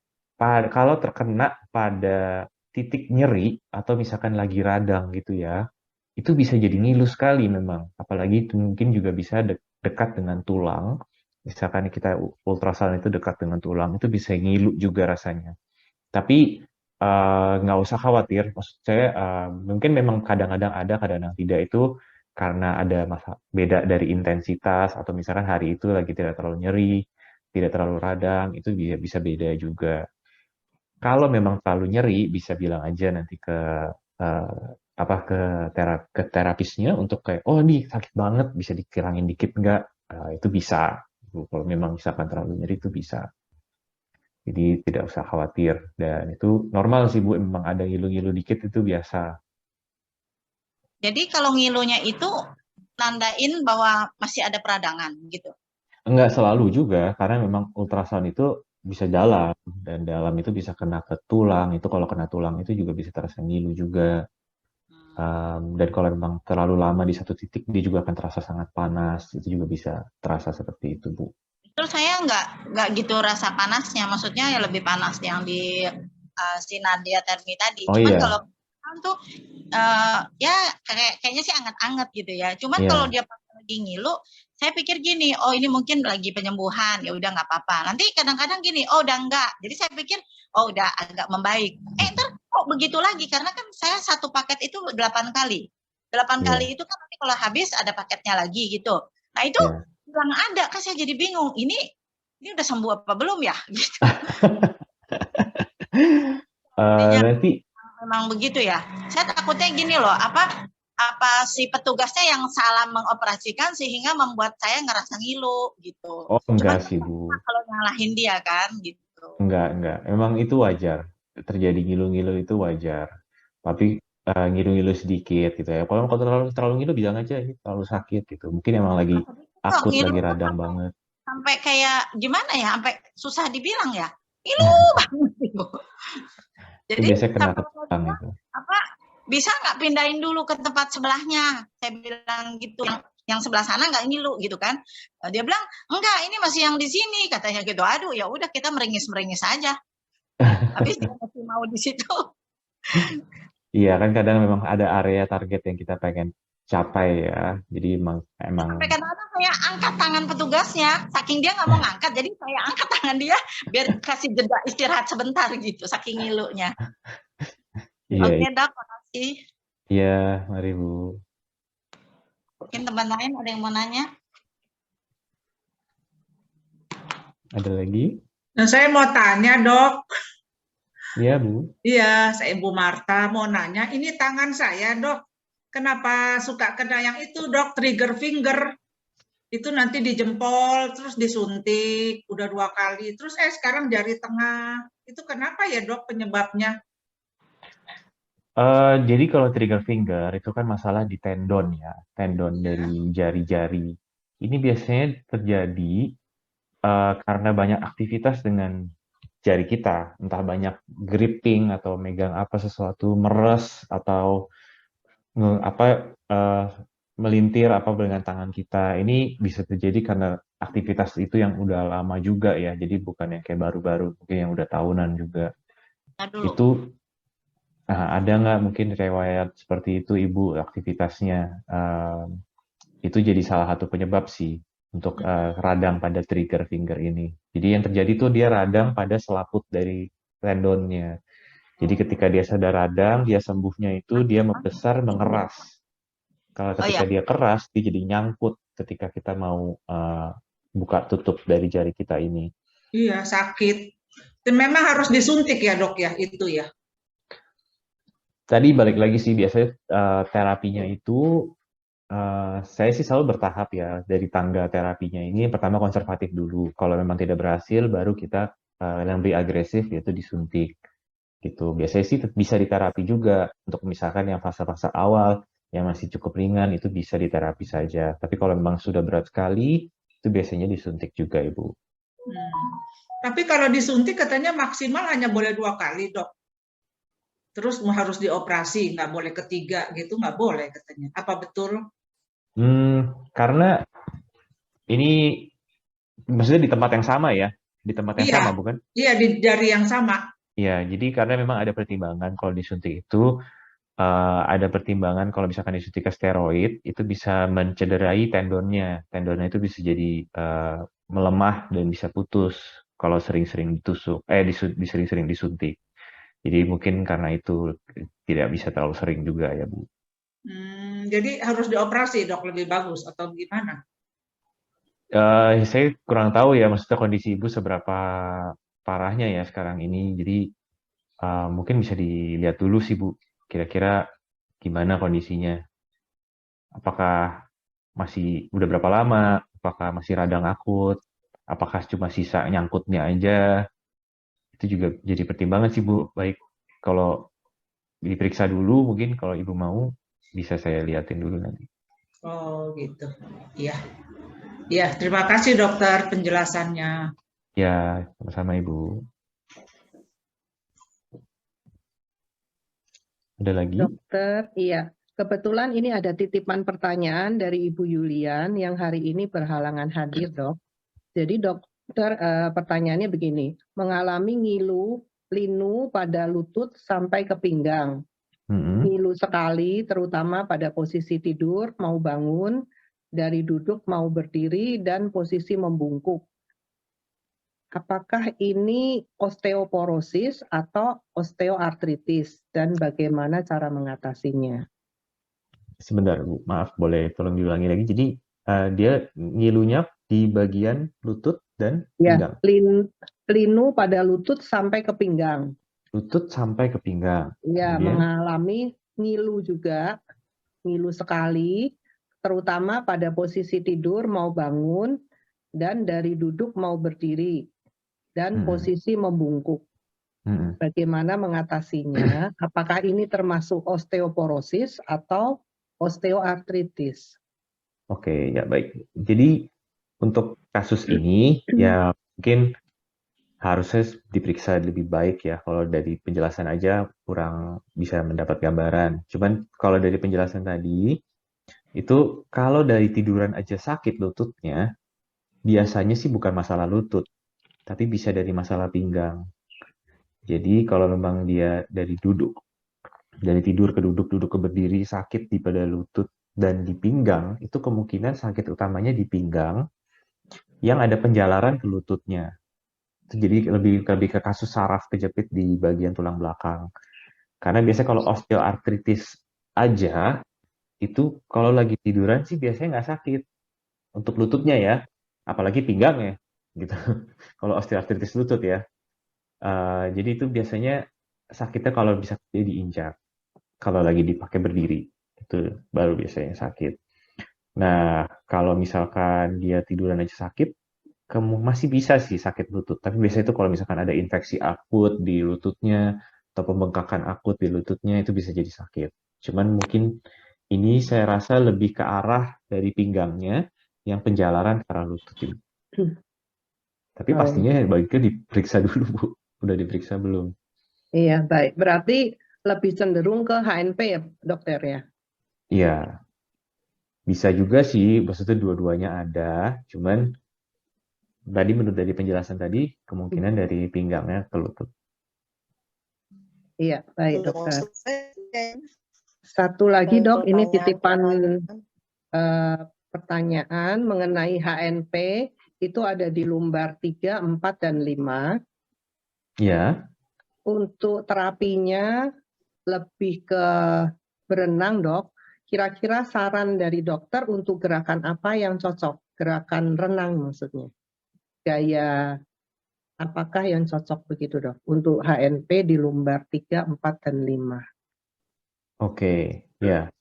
kalau terkena pada titik nyeri, atau misalkan lagi radang gitu ya, itu bisa jadi ngilu sekali memang. Apalagi itu mungkin juga bisa dekat dengan tulang. Misalkan kita ultrasound itu dekat dengan tulang, itu bisa ngilu juga rasanya. Tapi nggak usah khawatir. Maksud saya mungkin memang kadang-kadang ada, kadang-kadang tidak, itu karena ada beda dari intensitas, atau misalkan hari itu lagi tidak terlalu nyeri, tidak terlalu radang, itu bisa beda juga. Kalau memang terlalu nyeri, bisa bilang aja nanti ke terapisnya untuk kayak, oh ini sakit banget, bisa dikilangin dikit nggak? Itu bisa. Kalau memang misalkan terlalu nyeri itu bisa. Jadi tidak usah khawatir. Dan itu normal sih Bu, memang ada ngilu-ngilu dikit itu biasa. Jadi kalau ngilunya itu nandain bahwa masih ada peradangan gitu? Enggak selalu juga, karena memang ultrasound itu bisa dalam, dan dalam itu bisa kena ke tulang. Itu kalau kena tulang itu juga bisa terasa ngilu juga. Dan kalau memang terlalu lama di satu titik, dia juga akan terasa sangat panas. Itu juga bisa terasa seperti itu, Bu. Terus saya nggak gitu rasa panasnya, maksudnya ya lebih panas yang di sinar diatermi tadi. Cuman kalau tuh ya kayaknya sih anget-anget gitu ya. Cuman kalau dia lagi ngilu, saya pikir gini, oh ini mungkin lagi penyembuhan, ya udah nggak apa-apa. Nanti kadang-kadang gini, oh udah enggak. Jadi saya pikir, oh udah agak membaik. Ntar kok begitu lagi, karena kan saya satu paket itu 8 kali. 8 kali itu kan nanti kalau habis ada paketnya lagi gitu. Nah itu bilang ada, kan saya jadi bingung. Ini udah sembuh apa belum ya? Gitu. Nanti memang begitu ya. Saya takutnya gini loh, apa si petugasnya yang salah mengoperasikan sehingga membuat saya ngerasa ngilu gitu. Oh enggak sih Bu. Kalau nyalahin dia kan gitu. Enggak. Memang itu wajar. Terjadi ngilu-ngilu itu wajar. Tapi ngilu-ngilu sedikit gitu ya. Kalau terlalu ngilu bilang aja ini terlalu sakit gitu. Mungkin emang lagi akut, lagi radang banget. Sampai kayak gimana ya? Sampai susah dibilang ya. Ngilu banget gitu. Jadi biasanya kena ketang itu. Apa bisa nggak pindahin dulu ke tempat sebelahnya? Saya bilang gitu. Yang sebelah sana nggak ngilu gitu kan? Dia bilang enggak, ini masih yang di sini katanya gitu. Aduh ya udah kita merengis aja. Habis dia masih mau di situ. Iya kan kadang memang ada area target yang kita pengen capai ya. Jadi emang Sampai kadang-kadang saya angkat tangan petugasnya, saking dia nggak mau ngangkat, jadi saya angkat tangan dia biar kasih jeda istirahat sebentar gitu, saking ngilunya. iya Oke dok, makasih. iya mari Bu. Mungkin teman lain ada yang mau nanya? Ada lagi? Nah, saya mau tanya, Dok. Iya Bu. Iya, saya Ibu Marta mau nanya, ini tangan saya, Dok. Kenapa suka kena yang itu, Dok, trigger finger? Itu nanti di jempol, terus disuntik, udah 2 kali. Terus sekarang jari tengah. Itu kenapa ya, Dok, penyebabnya? Jadi kalau trigger finger itu kan masalah di tendon ya, tendon dari jari-jari. Ini biasanya terjadi karena banyak aktivitas dengan jari kita, entah banyak gripping atau megang apa sesuatu, meres atau melintir apa dengan tangan kita. Ini bisa terjadi karena aktivitas itu yang udah lama juga ya, jadi bukan yang kayak baru-baru, mungkin yang udah tahunan juga. Itu ada nggak mungkin riwayat seperti itu Ibu aktivitasnya? Itu jadi salah satu penyebab sih untuk radang pada trigger finger ini. Jadi yang terjadi tuh dia radang pada selaput dari tendonnya. Jadi ketika dia sadar radang, dia sembuhnya itu dia membesar, mengeras. Kalau ketika dia keras, dia jadi nyangkut ketika kita mau buka tutup dari jari kita ini. Iya, sakit. Dan memang harus disuntik ya, Dok ya, itu ya. Tadi balik lagi sih biasanya terapinya itu saya sih selalu bertahap ya dari tangga terapinya ini. Pertama konservatif dulu. Kalau memang tidak berhasil, baru kita yang lebih agresif yaitu disuntik. Gitu. Biasanya sih bisa diterapi juga untuk misalkan yang fase-fase awal yang masih cukup ringan itu bisa diterapi saja. Tapi kalau memang sudah berat sekali, itu biasanya disuntik juga Ibu. Tapi kalau disuntik katanya maksimal hanya boleh 2 kali, Dok. Terus harus dioperasi, nggak boleh ketiga gitu, nggak boleh katanya. Apa betul? Karena ini maksudnya di tempat yang sama ya? Di tempat yang sama bukan? Iya, di jari yang sama. Iya, jadi karena memang ada pertimbangan kalau disuntik itu, ada pertimbangan kalau misalkan disuntik steroid, itu bisa mencederai tendonnya. Tendonnya itu bisa jadi melemah dan bisa putus kalau sering-sering sering-sering disuntik. Jadi mungkin karena itu tidak bisa terlalu sering juga ya Bu. Jadi harus dioperasi Dok, lebih bagus atau gimana? Saya kurang tahu ya maksudnya kondisi Ibu seberapa parahnya ya sekarang ini. Jadi mungkin bisa dilihat dulu sih Bu, kira-kira gimana kondisinya. Apakah masih udah berapa lama? Apakah masih radang akut? Apakah cuma sisa nyangkutnya aja? Itu juga jadi pertimbangan sih Bu. Baik kalau diperiksa dulu mungkin kalau Ibu mau bisa saya liatin dulu nanti. Oh gitu. Iya. Ya, terima kasih dokter penjelasannya. Ya, sama-sama Ibu. Ada lagi? Dokter, iya. Kebetulan ini ada titipan pertanyaan dari Ibu Yulian yang hari ini berhalangan hadir, Dok. Jadi dokter, pertanyaannya begini, mengalami linu pada lutut sampai ke pinggang. Ngilu sekali, terutama pada posisi tidur, mau bangun, dari duduk mau berdiri, dan posisi membungkuk. Apakah ini osteoporosis atau osteoartritis, dan bagaimana cara mengatasinya? Sebentar Bu, maaf boleh tolong diulangi lagi. Jadi dia ngilunya di bagian lutut dan pinggang? Ya, linu pada lutut sampai ke pinggang. Lutut sampai ke pinggang. Ya, mengalami ngilu juga, ngilu sekali, terutama pada posisi tidur mau bangun, dan dari duduk mau berdiri, dan posisi membungkuk. Bagaimana mengatasinya? Apakah ini termasuk osteoporosis atau osteoartritis? Oke, ya baik. Jadi untuk kasus ini ya mungkin harusnya diperiksa lebih baik ya. Kalau dari penjelasan aja kurang bisa mendapat gambaran. Cuman kalau dari penjelasan tadi, itu kalau dari tiduran aja sakit lututnya, biasanya sih bukan masalah lutut, tapi bisa dari masalah pinggang. Jadi kalau memang dia dari duduk, dari tidur ke duduk, duduk ke berdiri, sakit di pada lutut dan di pinggang, itu kemungkinan sakit utamanya di pinggang yang ada penjalaran ke lututnya. Itu jadi lebih ke kasus saraf kejepit di bagian tulang belakang. Karena biasanya kalau osteoartritis aja, itu kalau lagi tiduran sih biasanya nggak sakit. Untuk lututnya ya, apalagi pinggang ya, gitu. Kalau osteoartritis lutut ya. Jadi itu biasanya sakitnya kalau bisa diinjak. Kalau lagi dipakai berdiri, itu baru biasanya sakit. Nah, kalau misalkan dia tiduran aja sakit, masih bisa sih sakit lutut. Tapi biasanya itu kalau misalkan ada infeksi akut di lututnya, atau pembengkakan akut di lututnya, itu bisa jadi sakit. Cuman mungkin ini saya rasa lebih ke arah dari pinggangnya, yang penjalaran ke arah lutut ini. Tapi pastinya baiknya diperiksa dulu, Bu. Udah diperiksa belum? Iya, baik. Berarti lebih cenderung ke HNP ya, dokter ya? Iya. Bisa juga sih, maksudnya dua-duanya ada. Cuman tadi menurut dari penjelasan tadi, kemungkinan dari pinggangnya ke lutut. Iya, baik dokter. Satu lagi dok, ini titipan pertanyaan mengenai HNP, itu ada di lumbar 3, 4, dan 5. Ya. Untuk terapinya lebih ke berenang dok. Kira-kira saran dari dokter untuk gerakan apa yang cocok? Gerakan renang maksudnya. Gaya apakah yang cocok begitu dok? Untuk HNP di lumbar 3, 4, dan 5. Oke, ya.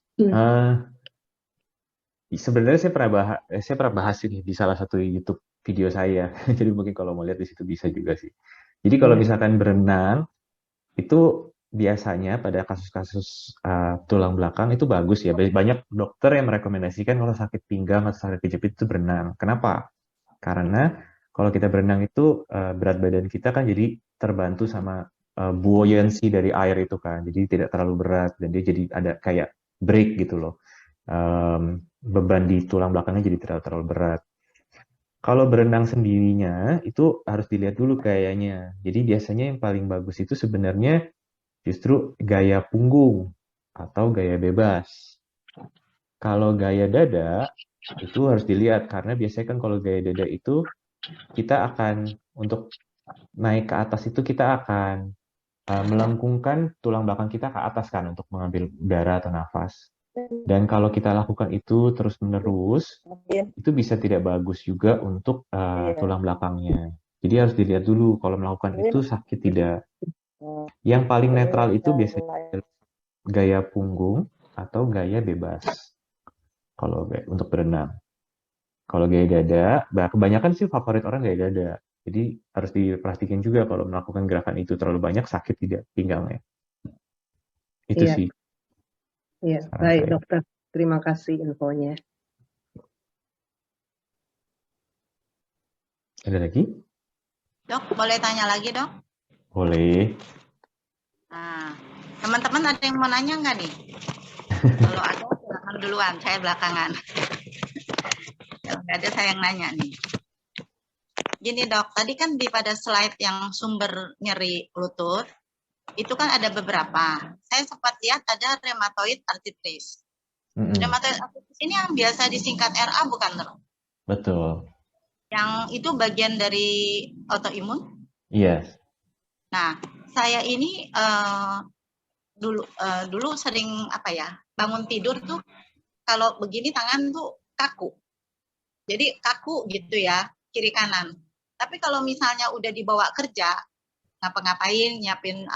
Sebenarnya saya pernah bahas ini di salah satu YouTube video saya. Jadi mungkin kalau mau lihat di situ bisa juga sih. Jadi kalau misalkan berenang, itu biasanya pada kasus-kasus tulang belakang itu bagus ya. Banyak dokter yang merekomendasikan kalau sakit pinggang atau sakit kejepit itu berenang. Kenapa? Karena kalau kita berenang itu berat badan kita kan jadi terbantu sama buoyancy dari air itu kan. Jadi tidak terlalu berat dan dia jadi ada kayak break gitu loh. Beban di tulang belakangnya jadi tidak terlalu berat. Kalau berenang sendirinya itu harus dilihat dulu gayanya. Jadi biasanya yang paling bagus itu sebenarnya justru gaya punggung atau gaya bebas. Kalau gaya dada itu harus dilihat karena biasanya kan kalau gaya dada itu kita akan untuk naik ke atas itu kita akan melengkungkan tulang belakang kita ke atas kan untuk mengambil udara atau nafas. Dan kalau kita lakukan itu terus-menerus, itu bisa tidak bagus juga untuk tulang belakangnya. Jadi harus dilihat dulu kalau melakukan itu sakit tidak. Yang paling netral itu biasanya gaya punggung atau gaya bebas. Kalau untuk berenang. Kalau gaya dada, kebanyakan sih favorit orang gaya dada. Jadi harus diperhatikan juga kalau melakukan gerakan itu terlalu banyak sakit tidak pinggangnya. Itu sih. Iya, baik dokter. Terima kasih infonya. Ada lagi? Dok, boleh tanya lagi dok? Boleh. Nah, teman-teman ada yang mau nanya nggak nih? Kalau ada, silakan duluan, saya belakangan. Kalau nggak ada, saya yang nanya nih. Gini dok, tadi kan pada slide yang sumber nyeri lutut, itu kan ada beberapa. Saya sempat lihat ada rheumatoid arthritis. Rheumatoid arthritis ini yang biasa disingkat RA bukan dok? Betul. Yang itu bagian dari autoimun? Yes. Nah, saya ini dulu sering bangun tidur tuh kalau begini tangan tuh kaku. Jadi kaku gitu ya, kiri kanan. Tapi kalau misalnya udah dibawa kerja, ngapa-ngapain, nyiapin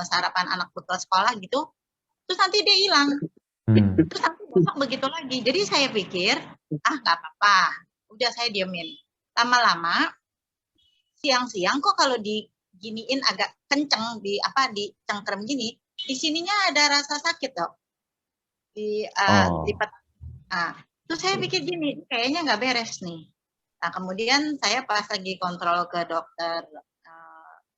sarapan anak putra sekolah gitu, terus nanti dia hilang. Terus nanti besok begitu lagi. Jadi saya pikir, nggak apa-apa, udah saya diemin. Lama-lama, siang-siang kok kalau diginiin agak kenceng, dicengkrem gini, di sininya ada rasa sakit dok. Terus saya pikir gini, kayaknya nggak beres nih. Nah kemudian saya pas lagi kontrol ke dokter,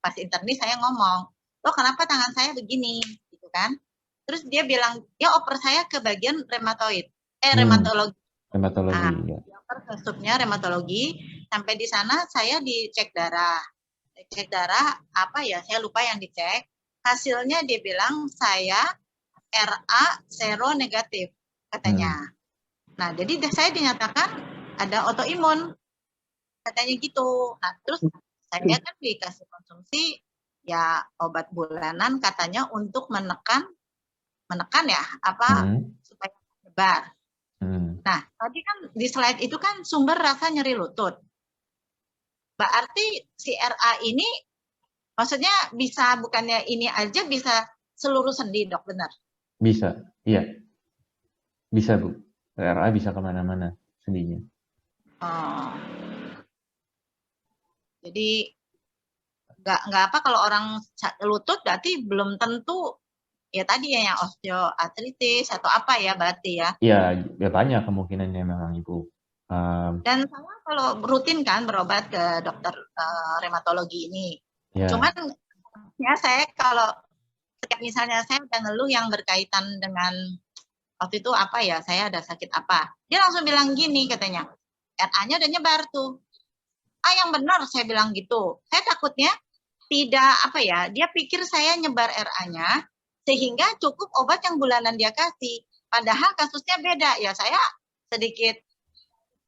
pas internis saya ngomong, loh kenapa tangan saya begini, gitu kan? Terus dia bilang, dia oper saya ke bagian rheumatoid, rheumatologi. Rheumatologi, ya. Dia oper ke subnya rheumatologi, sampai di sana saya dicek darah. Cek darah, saya lupa yang dicek. Hasilnya dia bilang saya RA seronegatif katanya. Nah, jadi saya dinyatakan ada autoimun katanya gitu. Nah, terus saya kan dikasih konsumsi ya obat bulanan katanya untuk menekan ya supaya menyebar. Nah, tadi kan di slide itu kan sumber rasa nyeri lutut. Berarti si RA ini maksudnya bisa bukannya ini aja, bisa seluruh sendi, Dok, benar? Bisa, iya. Bisa, Bu. RA bisa kemana-mana sendinya. Oh. Jadi nggak apa kalau orang lutut berarti belum tentu ya tadi ya yang osteoartritis atau apa ya berarti ya? Iya, ya banyak kemungkinannya memang Ibu. Dan saya kalau rutin kan berobat ke dokter reumatologi ini. Ya. Cuman ya saya kalau misalnya saya udah ngeluh yang berkaitan dengan waktu itu apa ya, saya ada sakit apa. Dia langsung bilang gini katanya, RA-nya udah nyebar tuh. Yang benar saya bilang gitu. Saya takutnya tidak apa ya, dia pikir saya nyebar RA-nya sehingga cukup obat yang bulanan dia kasih. Padahal kasusnya beda ya, saya sedikit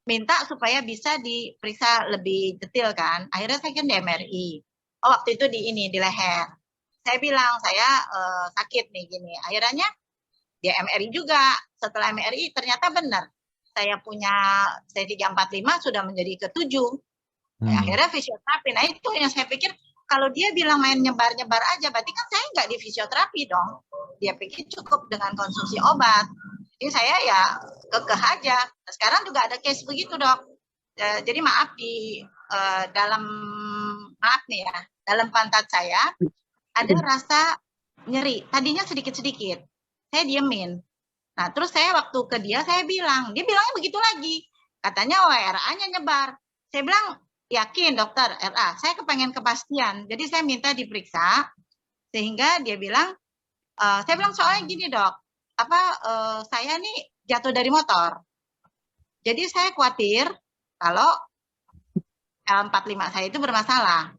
minta supaya bisa diperiksa lebih detail kan. Akhirnya saya kan di MRI. Waktu itu di leher. Saya bilang saya sakit nih gini. Akhirnya di MRI juga. Setelah MRI ternyata benar. Saya punya stage 345 sudah menjadi ke-7. Akhirnya fisioterapi. Nah itu yang saya pikir kalau dia bilang main nyebar-nyebar aja, berarti kan saya nggak di fisioterapi dong. Dia pikir cukup dengan konsumsi obat. Jadi saya ya kekeh aja. Sekarang juga ada case begitu, Dok. Jadi maaf dalam pantat saya ada rasa nyeri. Tadinya sedikit-sedikit. Saya diemin. Nah, terus saya waktu ke dia bilang, dia bilangnya begitu lagi. Katanya RA-nya nyebar. Saya bilang, yakin dokter RA, saya kepengen kepastian. Jadi saya minta diperiksa sehingga dia bilang, saya bilang soalnya gini dok, saya nih jatuh dari motor. Jadi saya khawatir kalau L45 saya itu bermasalah.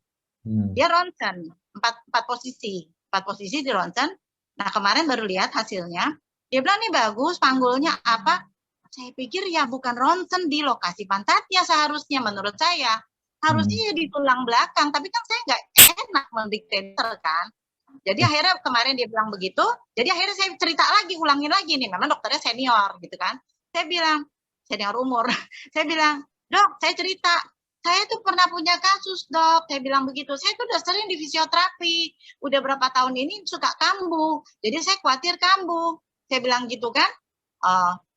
Dia ronsen 4 posisi di ronsen. Nah kemarin baru lihat hasilnya. Dia bilang nih bagus, panggulnya apa? Saya pikir ya bukan ronsen di lokasi pantatnya seharusnya menurut saya. Harusnya di tulang belakang, tapi kan saya nggak enak mendiktator kan. Jadi akhirnya kemarin dia bilang begitu, jadi akhirnya saya cerita lagi, ulangin lagi nih, memang dokternya senior gitu kan. Saya bilang, senior umur, saya bilang, dok saya cerita, saya tuh pernah punya kasus dok, saya bilang begitu, saya tuh udah sering di fisioterapi, udah berapa tahun ini suka kambuh, jadi saya khawatir kambuh, saya bilang gitu kan.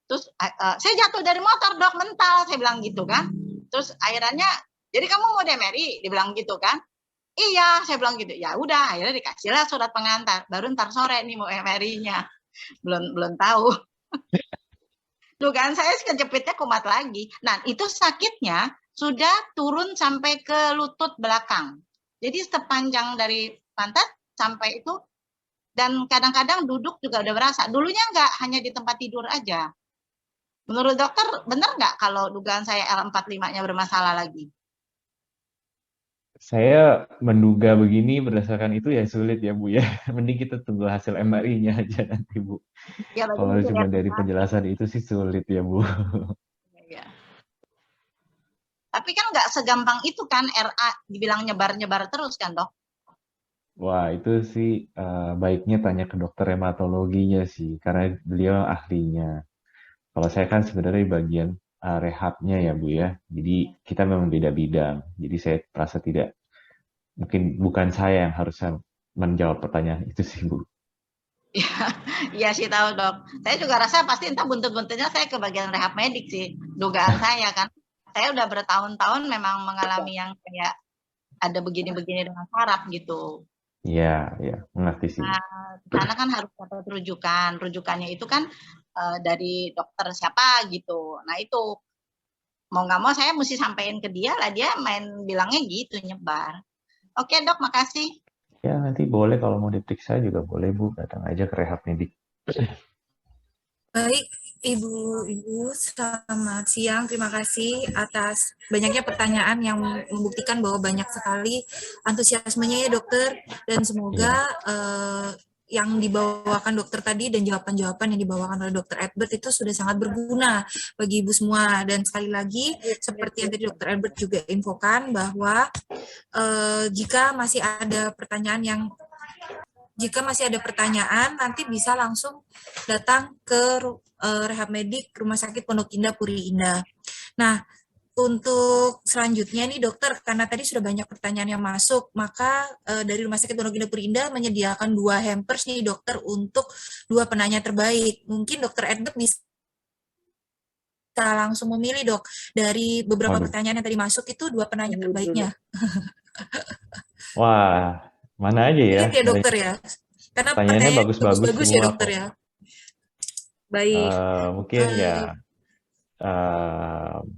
Terus saya jatuh dari motor dok, mental, saya bilang gitu kan. Terus akhirnya, jadi kamu mau DMRI, dibilang gitu kan. Iya, saya bilang gitu. Ya udah, akhirnya dikasihlah surat pengantar. Baru ntar sore nih mau MRI-nya. Belum tahu. Tuh kan, saya kejepitnya kumat lagi. Nah, itu sakitnya sudah turun sampai ke lutut belakang. Jadi sepanjang dari pantat sampai itu, dan kadang-kadang duduk juga udah berasa. Dulunya enggak, hanya di tempat tidur aja. Menurut dokter, benar nggak kalau dugaan saya L45-nya bermasalah lagi? Saya menduga begini berdasarkan itu ya sulit ya Bu ya. Mending kita tunggu hasil MRI-nya aja nanti Bu. Ya, kalau cuma dari penjelasan itu sih sulit ya Bu. Ya. Tapi kan nggak segampang itu kan RA dibilang nyebar-nyebar terus kan dok? Wah itu sih baiknya tanya ke dokter reumatologinya sih. Karena beliau ahlinya. Kalau saya kan sebenarnya di bagian rehabnya ya Bu ya. Jadi kita memang beda bidang. Jadi saya merasa mungkin bukan saya yang harus menjawab pertanyaan itu sih Bu. Iya sih tahu dok. Saya juga rasa pasti entah buntut-buntutnya saya ke bagian rehab medik sih. Dugaan saya kan. Saya udah bertahun-tahun memang mengalami yang kayak ada begini-begini dengan saraf gitu. Iya, mengerti sih. Nah, karena kan harus dapat rujukan. Rujukannya itu kan dari dokter siapa gitu. Nah itu mau nggak mau saya mesti sampaikan ke dia lah, dia main bilangnya gitu nyebar. Oke dok, makasih. Ya nanti boleh kalau mau diperiksa juga boleh Bu, datang aja ke rehab medik. Baik Ibu, selamat siang. Terima kasih atas banyaknya pertanyaan yang membuktikan bahwa banyak sekali antusiasmenya ya dokter, dan semoga yang dibawakan dokter tadi dan jawaban-jawaban yang dibawakan oleh dokter Edward itu sudah sangat berguna bagi ibu semua. Dan sekali lagi, seperti yang tadi dokter Edward juga infokan bahwa jika masih ada pertanyaan nanti bisa langsung datang ke Rehab Medik Rumah Sakit Pondok Indah Puri Indah. Nah, untuk selanjutnya nih dokter, karena tadi sudah banyak pertanyaan yang masuk, maka dari Rumah Sakit Pondok Indah Puri Indah menyediakan 2 hampers nih dokter untuk 2 penanya terbaik. Mungkin dokter Edward bisa langsung memilih dok, dari beberapa pertanyaan yang tadi masuk itu 2 penanya terbaiknya. Wah, mana aja ya? Lihat ya dokter ya, karena Pertanyaannya pertanyaannya bagus-bagus bagus-bagus ya semua dokter kok. ya. Baik. Mungkin ya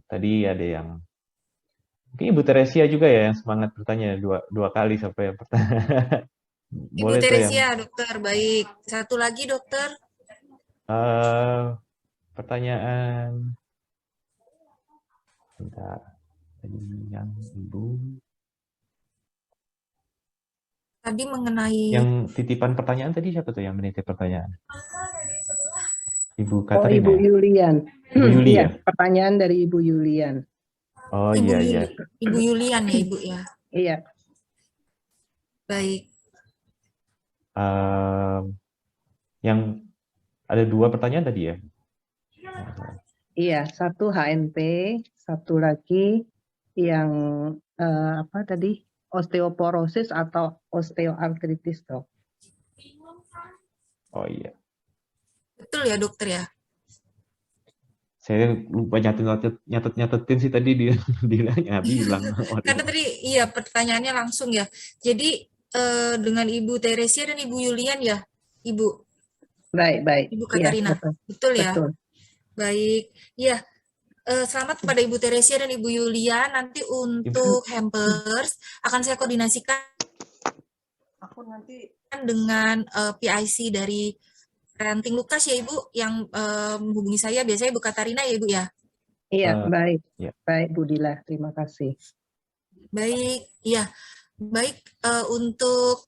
tadi ada yang mungkin Ibu Teresia juga ya yang semangat bertanya dua kali sampai pertanyaan. Ibu Boleh tuh yang Teresia dokter, baik. Satu lagi dokter. Pertanyaan bentar. Tadi yang Ibu Tadi mengenai yang titipan pertanyaan tadi siapa tuh yang menitip pertanyaan? Ibu Oh, Katarina. Ibu Ya? Yulian. Ibu Yulian. Iya, pertanyaan dari Ibu Yulian. Oh Ibu iya. Ibu Yulian ya Ibu ya. Iya. Baik. Yang ada 2 pertanyaan tadi ya? Iya, satu HNP, satu lagi yang apa tadi? Osteoporosis atau osteoartritis, dok. Oh iya. Betul ya dokter ya. Saya lupa nyatetin sih tadi dia bilang. Karena tadi iya pertanyaannya langsung ya. Jadi dengan Ibu Teresia dan Ibu Yulian ya, Ibu. Baik. Ibu Katarina. Iya, betul ya. Betul. Baik. Iya. Selamat kepada Ibu Teresia dan Ibu Yulian. Nanti untuk hampers akan saya koordinasikan dengan PIC dari Ranting Lukas ya Ibu yang menghubungi saya. Biasanya Ibu Katarina ya Ibu ya. Iya, baik. Ya. Baik, Bu Dila. Terima kasih. Baik, iya. Baik, untuk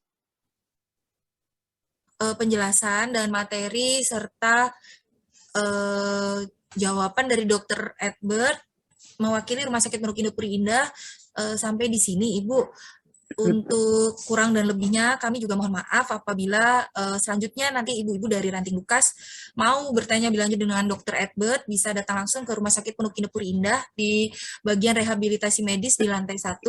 penjelasan dan materi serta jawaban dari Dr. Edward mewakili Rumah Sakit Pondok Indah Puri Indah sampai di sini Ibu. Untuk kurang dan lebihnya kami juga mohon maaf apabila selanjutnya nanti ibu-ibu dari Ranting Lukas mau bertanya lebih lanjut dengan Dr. Edward bisa datang langsung ke Rumah Sakit Pondok Indah Puri Indah di bagian rehabilitasi medis di lantai 1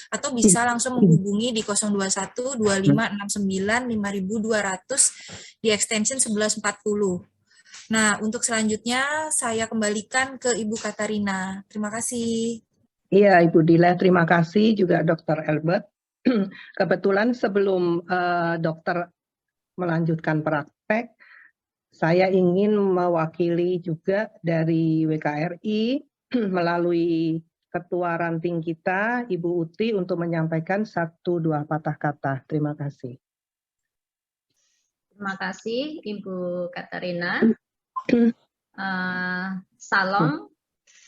atau bisa langsung menghubungi di 021 2569 5200 di extension 1140. Nah, untuk selanjutnya saya kembalikan ke Ibu Katarina. Terima kasih. Iya, Ibu Dila, terima kasih juga Dr. Albert. Kebetulan sebelum dokter melanjutkan praktek, saya ingin mewakili juga dari WKRI melalui Ketua Ranting kita, Ibu Uti, untuk menyampaikan 1-2 patah kata. Terima kasih. Terima kasih Ibu Katarina. Salam.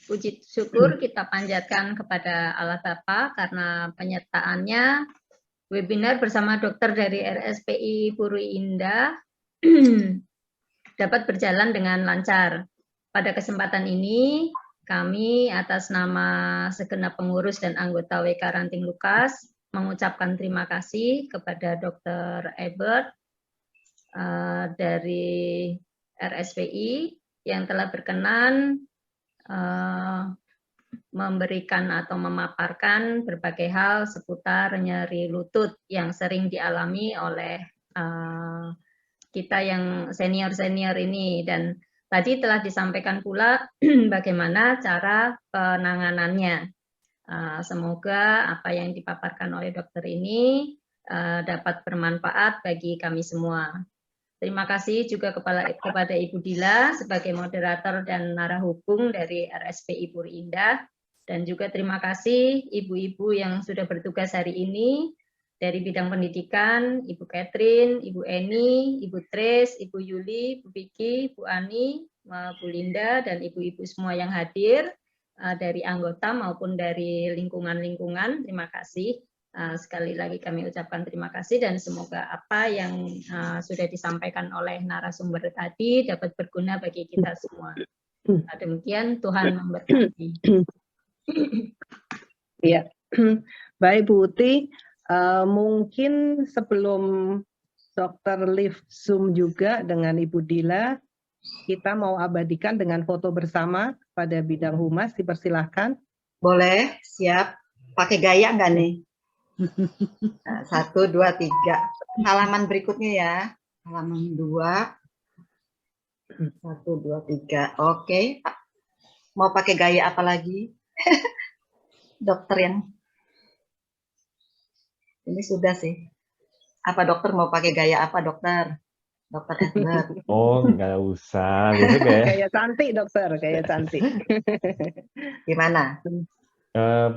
Puji syukur kita panjatkan kepada Allah Bapa karena penyertaannya webinar bersama dokter dari RSPI Puri Indah dapat berjalan dengan lancar. Pada kesempatan ini kami atas nama segenap pengurus dan anggota WK Ranting Lukas mengucapkan terima kasih kepada Dr. Ebert dari RSPI yang telah berkenan memberikan atau memaparkan berbagai hal seputar nyeri lutut yang sering dialami oleh kita yang senior-senior ini, dan tadi telah disampaikan pula bagaimana cara penanganannya. Semoga apa yang dipaparkan oleh dokter ini dapat bermanfaat bagi kami semua. Terima kasih juga kepada Ibu Dila sebagai moderator dan narahubung dari RSPI Puri Indah. Dan juga terima kasih ibu-ibu yang sudah bertugas hari ini dari bidang pendidikan, Ibu Catherine, Ibu Eni, Ibu Tres, Ibu Yuli, Bu Vicky, Bu Ani, Bu Linda, dan ibu-ibu semua yang hadir dari anggota maupun dari lingkungan-lingkungan. Terima kasih. Sekali lagi kami ucapkan terima kasih dan semoga apa yang sudah disampaikan oleh narasumber tadi dapat berguna bagi kita semua. Demikian, Tuhan memberkati. Ya, baik Bu Uti, mungkin sebelum Dokter live Zoom juga dengan Ibu Dila, kita mau abadikan dengan foto bersama pada bidang humas, dipersilahkan. Boleh, siap. Pakai gaya nggak nih? Nah, 1, 2, 3. Halaman berikutnya ya. Halaman 2. 1, 2, 3. Oke. Mau pakai gaya apa lagi? Dokter yang ini sudah sih. Apa dokter mau pakai gaya apa dokter? Dokter Edward. Oh, nggak usah. Gitu kayak Gaya cantik dokter, gaya cantik. Gimana?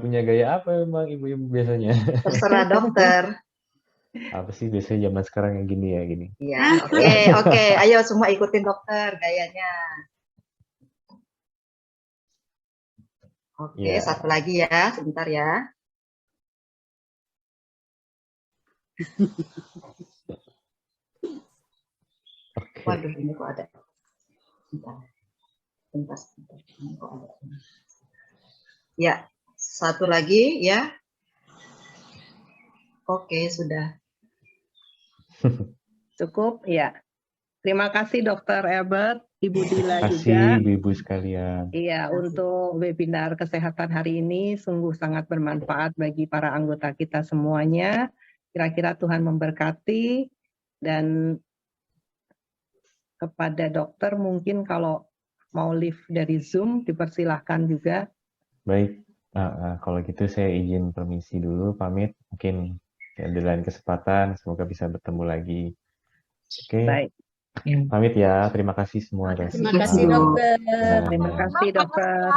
punya gaya apa memang ibu-ibu biasanya? Terserah dokter. Apa sih biasanya zaman sekarang yang gini ya gini? Iya, oke. Ayo semua ikutin dokter gayanya. Oke, Ya. satu lagi ya, sebentar ya. Oke. Waduh, ini kok ada. Bentar. Ini kok ada. Ya, satu lagi ya. Oke, sudah. Cukup, ya. Terima kasih Dokter Herbert, Ibu Dila Terima kasih juga. ibu-ibu sekalian. Iya, untuk webinar kesehatan hari ini sungguh sangat bermanfaat bagi para anggota kita semuanya. Kira-kira Tuhan memberkati dan kepada dokter mungkin kalau mau live dari Zoom dipersilahkan juga. Baik, kalau gitu saya izin permisi dulu, pamit. Mungkin ya, di lain kesempatan semoga bisa bertemu lagi. Oke, Baik. pamit ya. Terima kasih semua. Terima kasih dokter. Terima kasih dokter.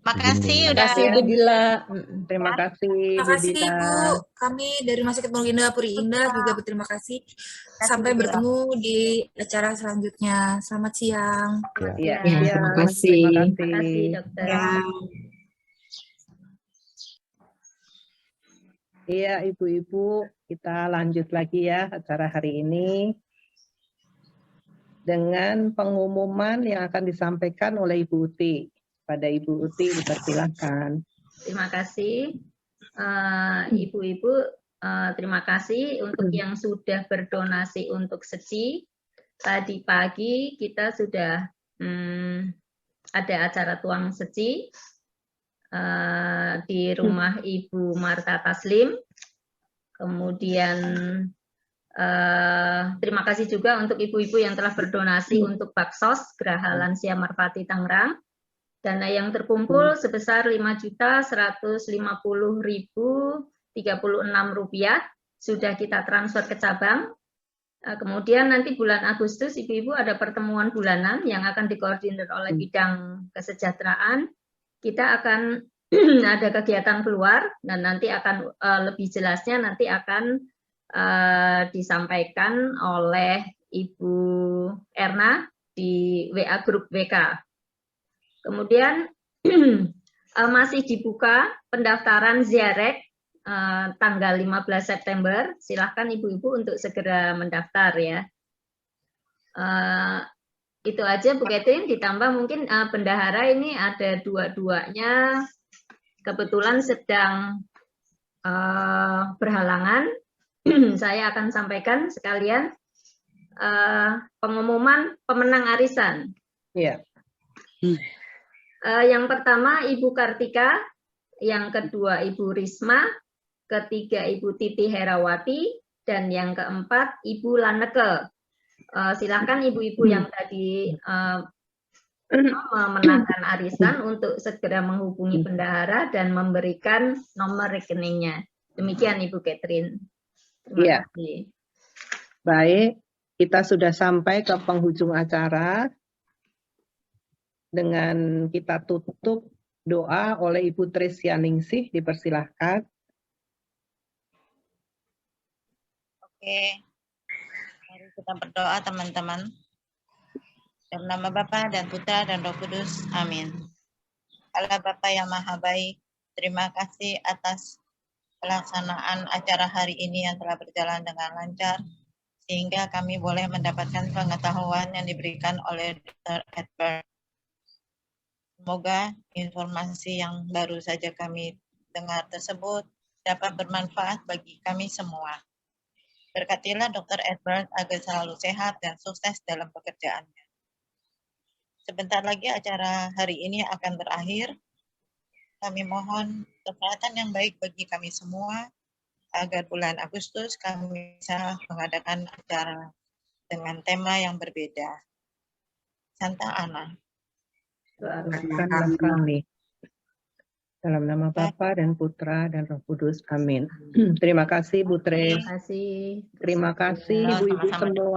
Makasih Izin dulu. udah. Terima kasih Ibu Dila. Terima kasih Terima Bu kasih Dila. Ibu. Kami dari Rumah Sakit Pondok Indah Puri Indah juga berterima kasih. Sampai bertemu di acara selanjutnya. Selamat siang. Iya, Ya. terima kasih. Terima Terima kasih dokter. Iya, ibu-ibu, kita lanjut lagi ya acara hari ini dengan pengumuman yang akan disampaikan oleh Ibu Uti. Pada Ibu Uti dipersilahkan. Terima kasih. Ibu-ibu, terima kasih untuk yang sudah berdonasi untuk seci. Tadi pagi kita sudah ada acara tuang seci di rumah Ibu Marta Taslim. Kemudian terima kasih juga untuk ibu-ibu yang telah berdonasi untuk Baksos Geraha Lansia Merpati Tangerang. Dana yang terkumpul sebesar Rp5.050.036 sudah kita transfer ke cabang. Kemudian nanti bulan Agustus ibu-ibu ada pertemuan bulanan yang akan dikoordinir oleh bidang kesejahteraan. Kita akan ada kegiatan keluar dan nanti akan lebih jelasnya nanti akan disampaikan oleh Ibu Erna di WA grup WK. Kemudian masih dibuka pendaftaran Ziarek tanggal 15 September. Silahkan ibu-ibu untuk segera mendaftar ya. Itu aja Bu Catherine, ditambah mungkin bendahara ini ada dua-duanya kebetulan sedang berhalangan. Saya akan sampaikan sekalian pengumuman pemenang arisan. Iya. Yang pertama Ibu Kartika, yang kedua Ibu Risma, ketiga Ibu Titi Herawati, dan yang keempat Ibu Laneke. Silakan ibu-ibu yang tadi memenangkan arisan untuk segera menghubungi bendahara dan memberikan nomor rekeningnya. Demikian Ibu Catherine. Terima kasih. Baik, kita sudah sampai ke penghujung acara. Dengan kita tutup doa oleh Ibu Tresya Ningsih, dipersilahkan. Oke, mari kita berdoa teman-teman. Dalam nama Bapa dan Putra dan Roh Kudus, amin. Allah Bapa yang Maha Baik, terima kasih atas pelaksanaan acara hari ini yang telah berjalan dengan lancar, sehingga kami boleh mendapatkan pengetahuan yang diberikan oleh Dr. Edward. Semoga informasi yang baru saja kami dengar tersebut dapat bermanfaat bagi kami semua. Berkatilah Dr. Edward agar selalu sehat dan sukses dalam pekerjaannya. Sebentar lagi acara hari ini akan berakhir. Kami mohon kesehatan yang baik bagi kami semua, agar bulan Agustus kami bisa mengadakan acara dengan tema yang berbeda. Santa Ana. Doakanlah kami. Dalam nama Bapa dan Putra dan Roh Kudus. Amin. Terima kasih Bu Tre. Terima kasih. Terima kasih Ibu-ibu Sama-sama. semua.